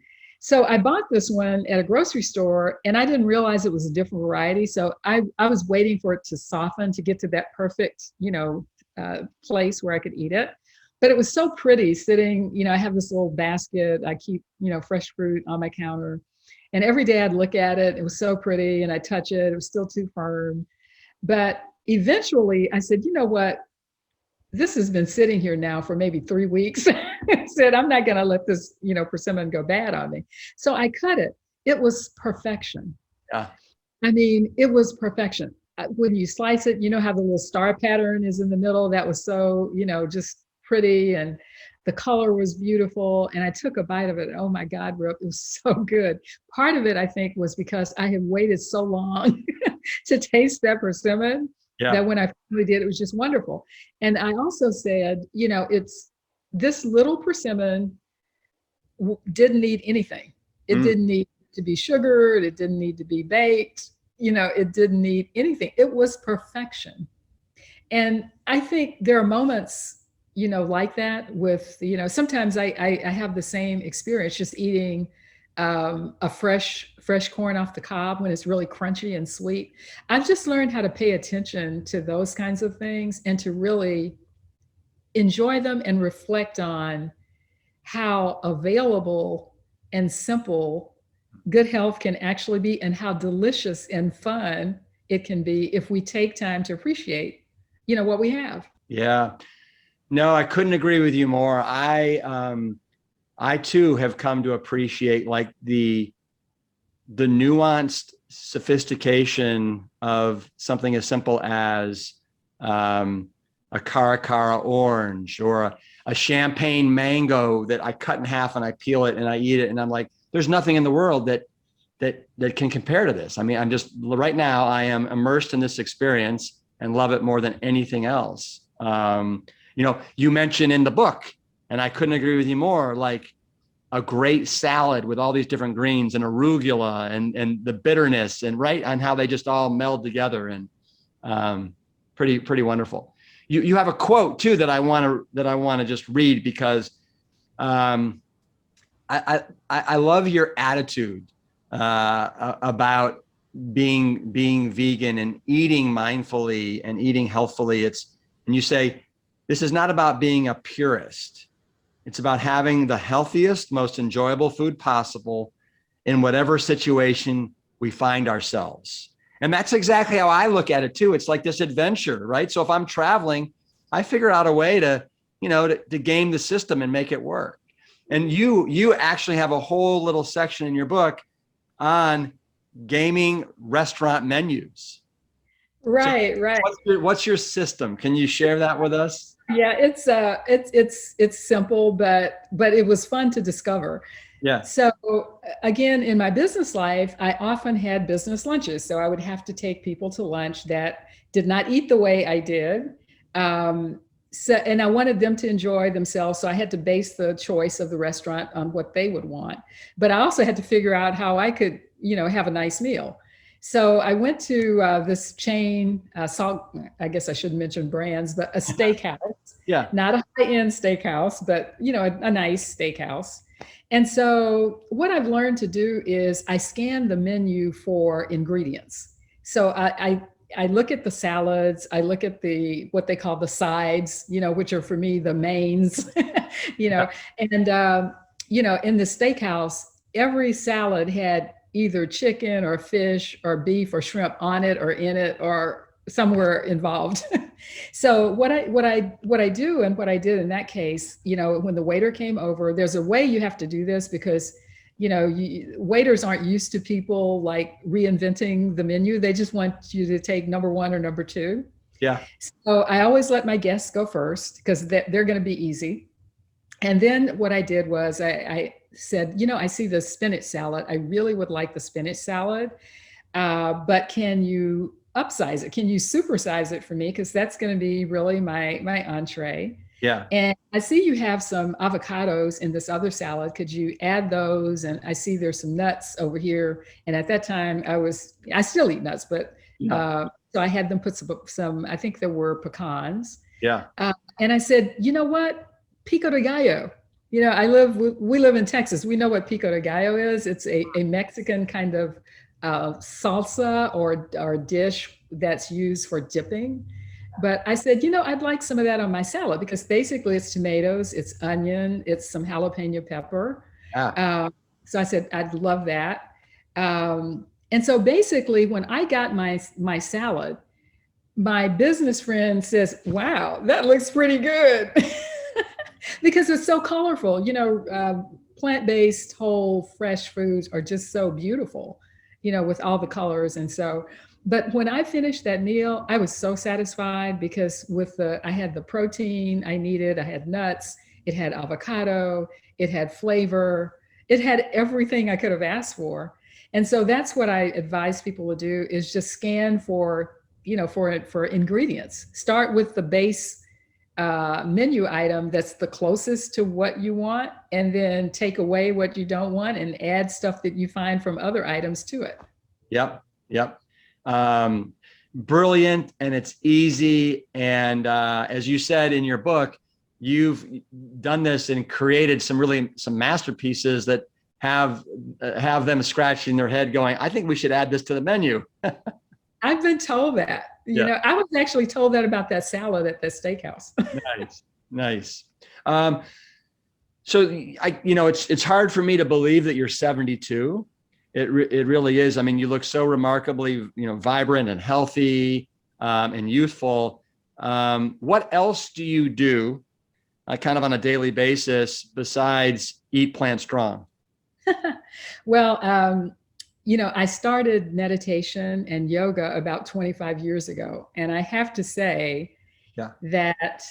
So I bought this one at a grocery store, and I didn't realize it was a different variety. So I was waiting for it to soften to get to that perfect, place where I could eat it. But it was so pretty sitting, I have this little basket. I keep, fresh fruit on my counter. And every day I'd look at it. It was so pretty, and I touch it. It was still too firm. But eventually I said, you know what? This has been sitting here now for maybe 3 weeks. I said, I'm not going to let this, persimmon go bad on me. So I cut it. It was perfection. Yeah. I mean, it was perfection. When you slice it, you know how the little star pattern is in the middle? That was so, just pretty. And the color was beautiful. And I took a bite of it. Oh my God, Brooke, it was so good. Part of it, I think, was because I had waited so long to taste that persimmon, Yeah. that when I finally did, it was just wonderful. And I also said, it's this little persimmon didn't need anything. It Mm. didn't need to be sugared. It didn't need to be baked. It didn't need anything. It was perfection. And I think there are moments, like that with, sometimes I have the same experience just eating a fresh corn off the cob when it's really crunchy and sweet. I've just learned how to pay attention to those kinds of things and to really enjoy them and reflect on how available and simple good health can actually be, and how delicious and fun it can be if we take time to appreciate, what we have. Yeah. No, I couldn't agree with you more. I too have come to appreciate like the nuanced sophistication of something as simple as a cara orange, or a champagne mango that I cut in half and I peel it and I eat it. And I'm like, there's nothing in the world that can compare to this. I mean, I'm just right now, I am immersed in this experience and love it more than anything else. You mentioned in the book, and I couldn't agree with you more, like a great salad with all these different greens and arugula and the bitterness, and right on how they just all meld together, and pretty wonderful. You have a quote too that I want to just read, because I love your attitude about being vegan and eating mindfully and eating healthfully. And you say, this is not about being a purist. It's about having the healthiest, most enjoyable food possible in whatever situation we find ourselves. And that's exactly how I look at it too. It's like this adventure, right? So if I'm traveling, I figure out a way to game the system and make it work. And you actually have a whole little section in your book on gaming restaurant menus. Right, So right. what's your system? Can you share that with us? Yeah, it's simple, but it was fun to discover. Yeah. So again, in my business life, I often had business lunches. So I would have to take people to lunch that did not eat the way I did. And I wanted them to enjoy themselves. So I had to base the choice of the restaurant on what they would want. But I also had to figure out how I could, have a nice meal. So I went to this chain, salt, I guess I shouldn't mention brands, but a steakhouse, Yeah. not a high-end steakhouse, but a nice steakhouse. And so what I've learned to do is I scan the menu for ingredients. So I look at the salads, I look at what they call the sides, which are for me the mains, Yeah. and in the steakhouse, every salad had either chicken or fish or beef or shrimp on it or in it or somewhere involved. So what I do, and what I did in that case, when the waiter came over, there's a way you have to do this, because waiters aren't used to people like reinventing the menu. They just want you to take number one or number two. Yeah. So I always let my guests go first, because they're going to be easy. And then what I did was I said, I see the spinach salad. I really would like the spinach salad, but can you upsize it? Can you supersize it for me? Because that's going to be really my entree. Yeah. And I see you have some avocados in this other salad. Could you add those? And I see there's some nuts over here. And at that time, I still eat nuts, but Yeah. so I had them put some, I think there were pecans. Yeah. And I said, you know what? Pico de gallo. We live in Texas. We know what pico de gallo is. It's a Mexican kind of salsa or dish that's used for dipping. But I said, I'd like some of that on my salad, because basically it's tomatoes, it's onion, it's some jalapeno pepper. Yeah. So I said, I'd love that. And so basically, when I got my salad, my business friend says, wow, that looks pretty good. Because it's so colorful. Plant-based, whole, fresh foods are just so beautiful, with all the colors. And so, but when I finished that meal, I was so satisfied, because I had the protein I needed, I had nuts, it had avocado, it had flavor, it had everything I could have asked for. And so that's what I advise people to do, is just scan for, for ingredients. Start with the base menu item that's the closest to what you want, and then take away what you don't want and add stuff that you find from other items to it. Yep. Yep. Brilliant. And it's easy. And as you said in your book, you've done this and created some masterpieces that have them scratching their head going, I think we should add this to the menu. I've been told that. Yeah. I was actually told that about that salad at the steakhouse. Nice. Nice. Um, so it's hard for me to believe that you're 72. It really is. I mean, you look so remarkably, vibrant and healthy, and youthful. What else do you do, kind of on a daily basis besides eat plant strong? Well, I started meditation and yoga about 25 years ago. And I have to say Yeah. that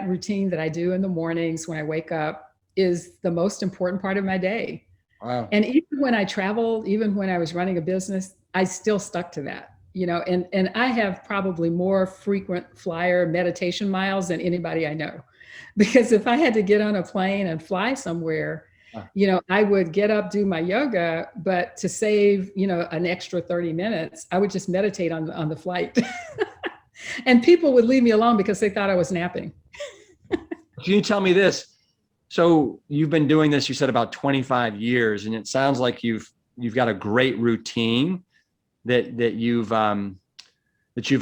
routine that I do in the mornings when I wake up is the most important part of my day. Wow. And even when I traveled, even when I was running a business, I still stuck to that. And I have probably more frequent flyer meditation miles than anybody I know. Because if I had to get on a plane and fly somewhere, I would get up, do my yoga, but to save, an extra 30 minutes, I would just meditate on the flight. And people would leave me alone because they thought I was napping. Can you tell me this? So you've been doing this, you said about 25 years, and it sounds like you've got a great routine that you've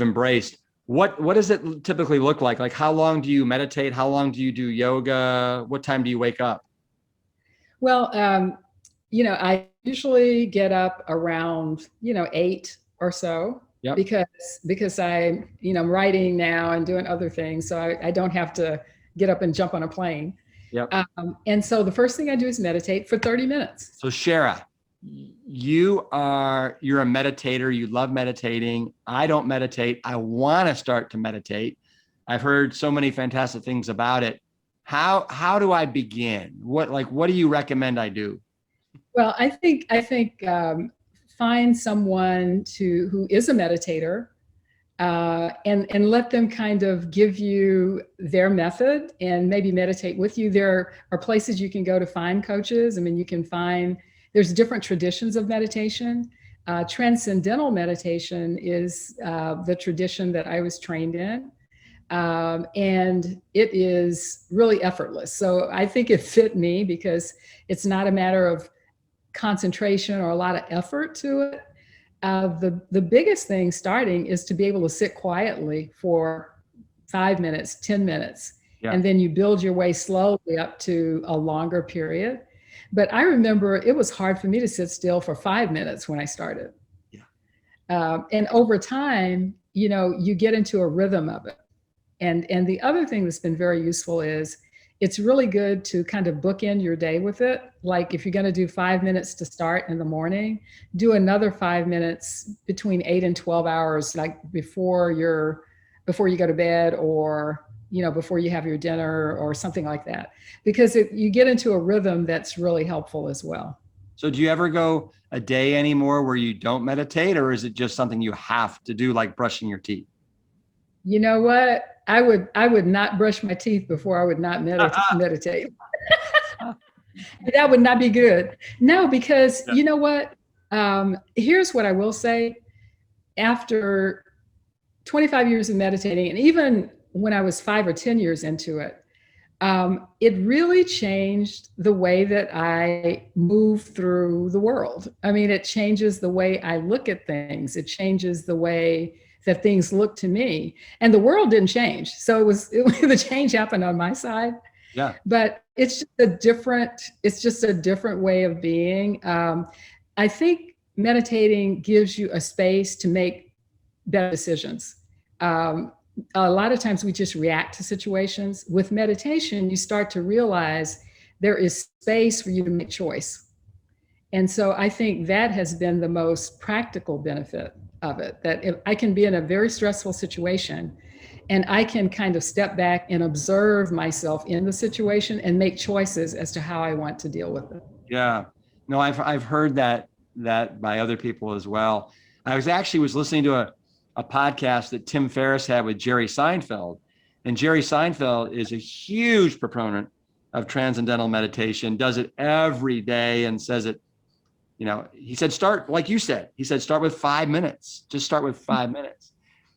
embraced. What does it typically look like? Like, how long do you meditate? How long do you do yoga? What time do you wake up? Well, I usually get up around, 8 or so. Yep. Because I'm writing now and doing other things. So I don't have to get up and jump on a plane. Yep. And so the first thing I do is meditate for 30 minutes. So Shara, you're a meditator. You love meditating. I don't meditate. I want to start to meditate. I've heard so many fantastic things about it. How do I begin? What do you recommend I do? Well, I think find someone who is a meditator, and let them kind of give you their method and maybe meditate with you. There are places you can go to find coaches. I mean, there's different traditions of meditation. Transcendental meditation is the tradition that I was trained in. And it is really effortless. So I think it fit me because it's not a matter of concentration or a lot of effort to it. The biggest thing starting is to be able to sit quietly for 5 minutes, 10 minutes, and then you build your way slowly up to a longer period. But I remember it was hard for me to sit still for 5 minutes when I started. And over time, you get into a rhythm of it. And the other thing that's been very useful is it's really good to kind of bookend your day with it. Like if you're going to do 5 minutes to start in the morning, do another 5 minutes between 8 and 12 hours, like before you go to bed, or, before you have your dinner or something like that, because you get into a rhythm that's really helpful as well. So do you ever go a day anymore where you don't meditate, or is it just something you have to do, like brushing your teeth? You know what? I would not brush my teeth before I would not meditate. That would not be good. No, because you know what? Here's what I will say. After 25 years of meditating, and even when I was 5 or 10 years into it, it really changed the way that I move through the world. I mean, it changes the way I look at things. It changes the way that things look to me, and the world didn't change. So the change happened on my side. Yeah. But it's just a different way of being. I think meditating gives you a space to make better decisions. A lot of times we just react to situations. With meditation, you start to realize there is space for you to make choice. And so I think that has been the most practical benefit of it, that if I can be in a very stressful situation and I can kind of step back and observe myself in the situation and make choices as to how I want to deal with it. Yeah. No, I've heard that by other people as well. I was listening to a podcast that Tim Ferriss had with Jerry Seinfeld. And Jerry Seinfeld is a huge proponent of transcendental meditation, does it every day, and says it, he said, start, like you said, start with 5 minutes, just start with 5 minutes.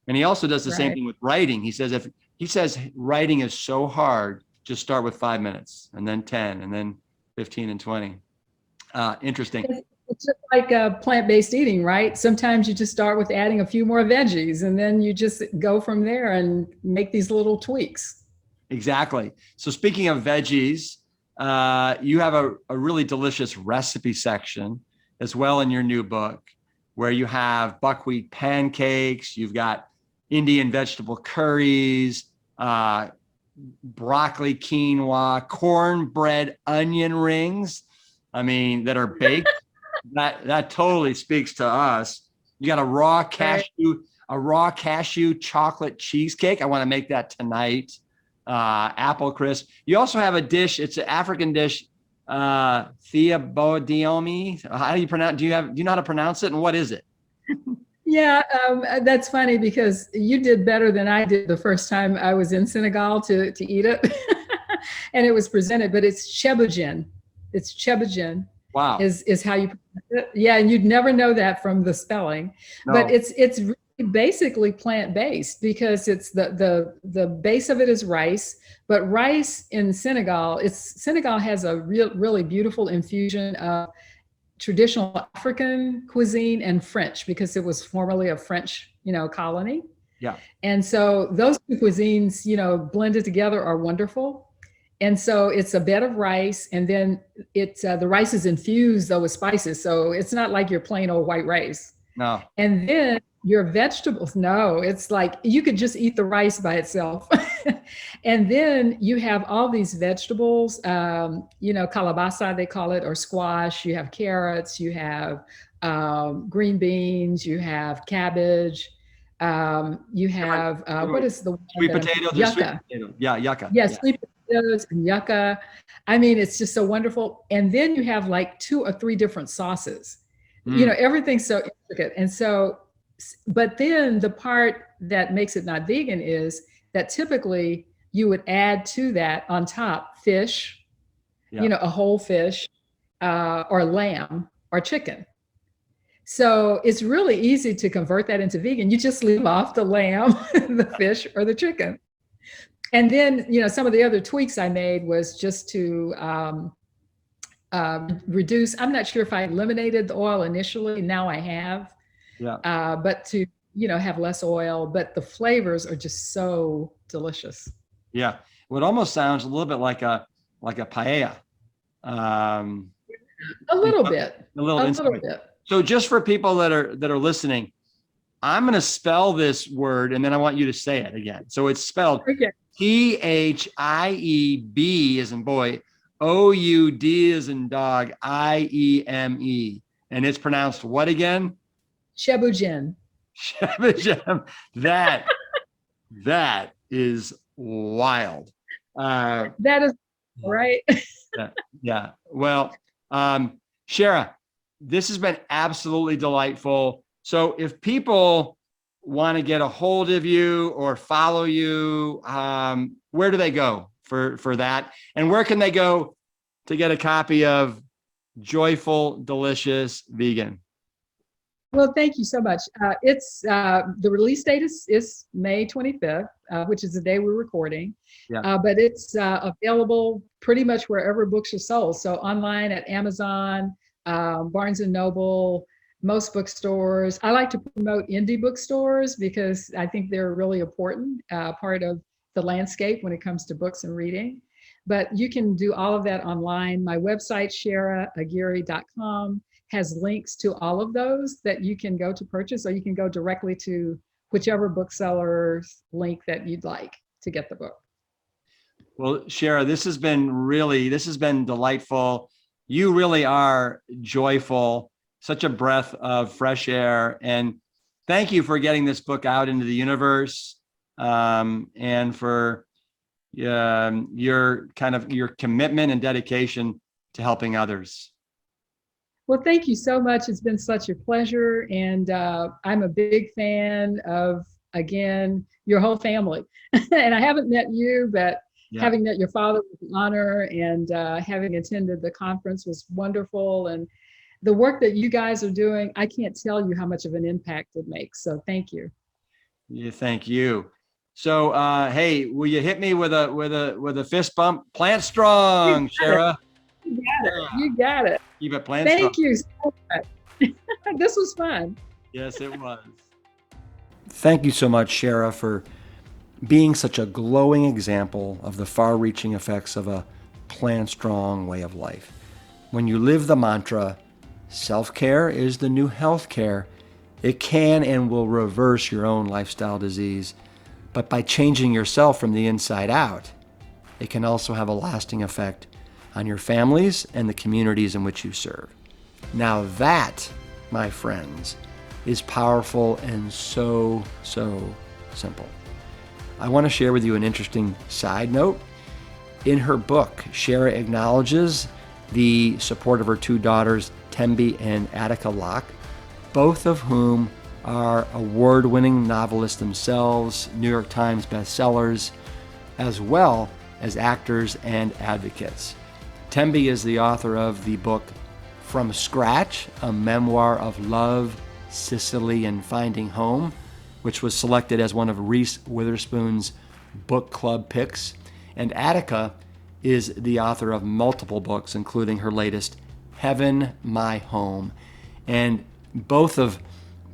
And he also does the same thing with writing. He says writing is so hard, just start with 5 minutes, and then 10, and then 15 and 20. Interesting. It's just like plant-based eating, right? Sometimes you just start with adding a few more veggies, and then you just go from there and make these little tweaks. Exactly. So speaking of veggies, you have a really delicious recipe section as well in your new book, where you have buckwheat pancakes, you've got Indian vegetable curries, broccoli quinoa, cornbread onion rings. I mean, that are baked. That totally speaks to us. You got Right. a raw cashew chocolate cheesecake. I want to make that tonight. Apple crisp. You also have a dish. It's an African dish. Theabodiomi. How do you pronounce? Do you know how to pronounce it? And what is it? Yeah, that's funny because you did better than I did the first time I was in Senegal to eat it, and it was presented. But it's cheboujen. It's cheboujen Wow. is how you pronounce it. Yeah, and you'd never know that from the spelling. But No. it's really basically plant based because it's the base of it is rice. But rice in Senegal has a really beautiful infusion of traditional African cuisine and French because it was formerly a French, colony. Yeah. And so those two cuisines, blended together are wonderful. And so it's a bed of rice, and then it's the rice is infused though with spices, so it's not like your plain old white rice. No. And then your vegetables, no, it's like you could just eat the rice by itself. And then you have all these vegetables, calabasa, they call it, or squash. You have carrots, you have green beans, you have cabbage, you have, what is the Sweet one? potato. There's sweet Yucca. potato. Yeah, yucca. Yes, Yeah. sweet potatoes and yucca. I mean, it's just so wonderful. And then you have like 2 or 3 different sauces. Mm. Everything's so intricate. And so, but then the part that makes it not vegan is that typically you would add to that on top fish, Yeah. a whole fish, or lamb or chicken. So it's really easy to convert that into vegan. You just leave off the lamb, the fish, or the chicken. And then, some of the other tweaks I made was just to reduce. I'm not sure if I eliminated the oil initially. Now I have, Yeah. but to have less oil. But the flavors are just so delicious. Yeah. Well, it almost sounds a little bit like a paella. A little bit, A little a inside. little bit. So just for people that are listening, I'm going to spell this word and then I want you to say it again. So it's spelled Okay. THIEB as in boy, OUD as in dog, IEME. And it's pronounced what again? Cheboujen. That is wild. That is right. Yeah. Well, Shara, this has been absolutely delightful. So if people want to get a hold of you or follow you, where do they go for that? And where can they go to get a copy of Joyful, Delicious Vegan? Well, thank you so much. It's the release date is May 25th, which is the day we're recording. Yeah. But it's available pretty much wherever books are sold. So online at Amazon, Barnes and Noble, most bookstores. I like to promote indie bookstores because I think they're a really important part of the landscape when it comes to books and reading. But you can do all of that online. My website, sherraaguirre.com, has links to all of those that you can go to purchase, or you can go directly to whichever bookseller's link that you'd like to get the book. Well, Shara, this has been delightful. You really are joyful, such a breath of fresh air. And thank you for getting this book out into the universe, and for your commitment and dedication to helping others. Well, thank you so much. It's been such a pleasure. And I'm a big fan of, again, your whole family. And I haven't met you, but having met your father was an honor, and having attended the conference was wonderful. And the work that you guys are doing, I can't tell you how much of an impact it makes. So thank you. Yeah, thank you. So, hey, will you hit me with a fist bump? Plant strong, Shara. You got it. You got it. Keep it plant strong. Thank you so much. This was fun. Yes, it was. Thank you so much, Shara, for being such a glowing example of the far-reaching effects of a plant-strong way of life. When you live the mantra, self-care is the new healthcare, it can and will reverse your own lifestyle disease. But by changing yourself from the inside out, it can also have a lasting effect on your families and the communities in which you serve. Now that, my friends, is powerful and so simple. I want to share with you an interesting side note. In her book, Sherra acknowledges the support of her two daughters, Tembi and Attica Locke, both of whom are award-winning novelists themselves, New York Times bestsellers, as well as actors and advocates. Tembi is the author of the book From Scratch, a memoir of love, Sicily, and finding home, which was selected as one of Reese Witherspoon's book club picks. And Attica is the author of multiple books, including her latest, Heaven, My Home. And both of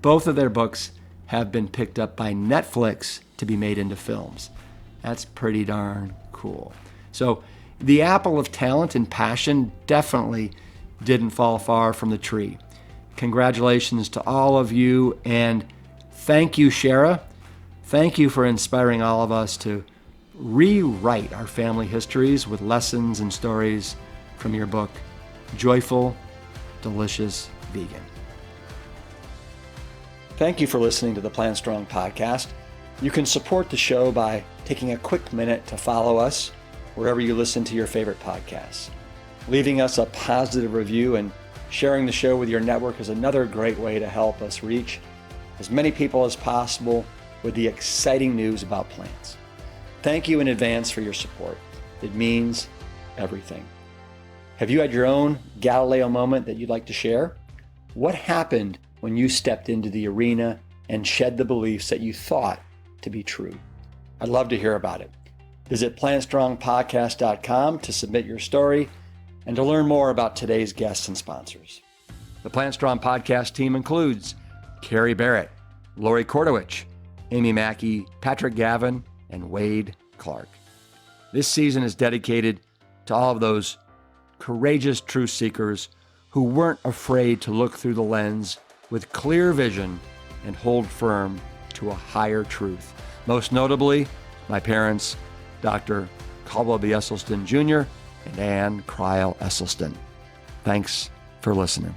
their books have been picked up by Netflix to be made into films. That's pretty darn cool. So the apple of talent and passion definitely didn't fall far from the tree. Congratulations to all of you, and thank you, Shara. Thank you for inspiring all of us to rewrite our family histories with lessons and stories from your book, Joyful, Delicious Vegan. Thank you for listening to the Plant Strong podcast. You can support the show by taking a quick minute to follow us wherever you listen to your favorite podcasts. Leaving us a positive review and sharing the show with your network is another great way to help us reach as many people as possible with the exciting news about plants. Thank you in advance for your support. It means everything. Have you had your own Galileo moment that you'd like to share? What happened when you stepped into the arena and shed the beliefs that you thought to be true? I'd love to hear about it. Visit plantstrongpodcast.com to submit your story and to learn more about today's guests and sponsors. The Plant Strong podcast team includes Carrie Barrett, Lori Kordowich, Amy Mackey, Patrick Gavin, and Wade Clark. This season is dedicated to all of those courageous truth seekers who weren't afraid to look through the lens with clear vision and hold firm to a higher truth. Most notably, my parents, Dr. Caldwell B. Esselstyn Jr. and Ann Cryle Esselstyn. Thanks for listening.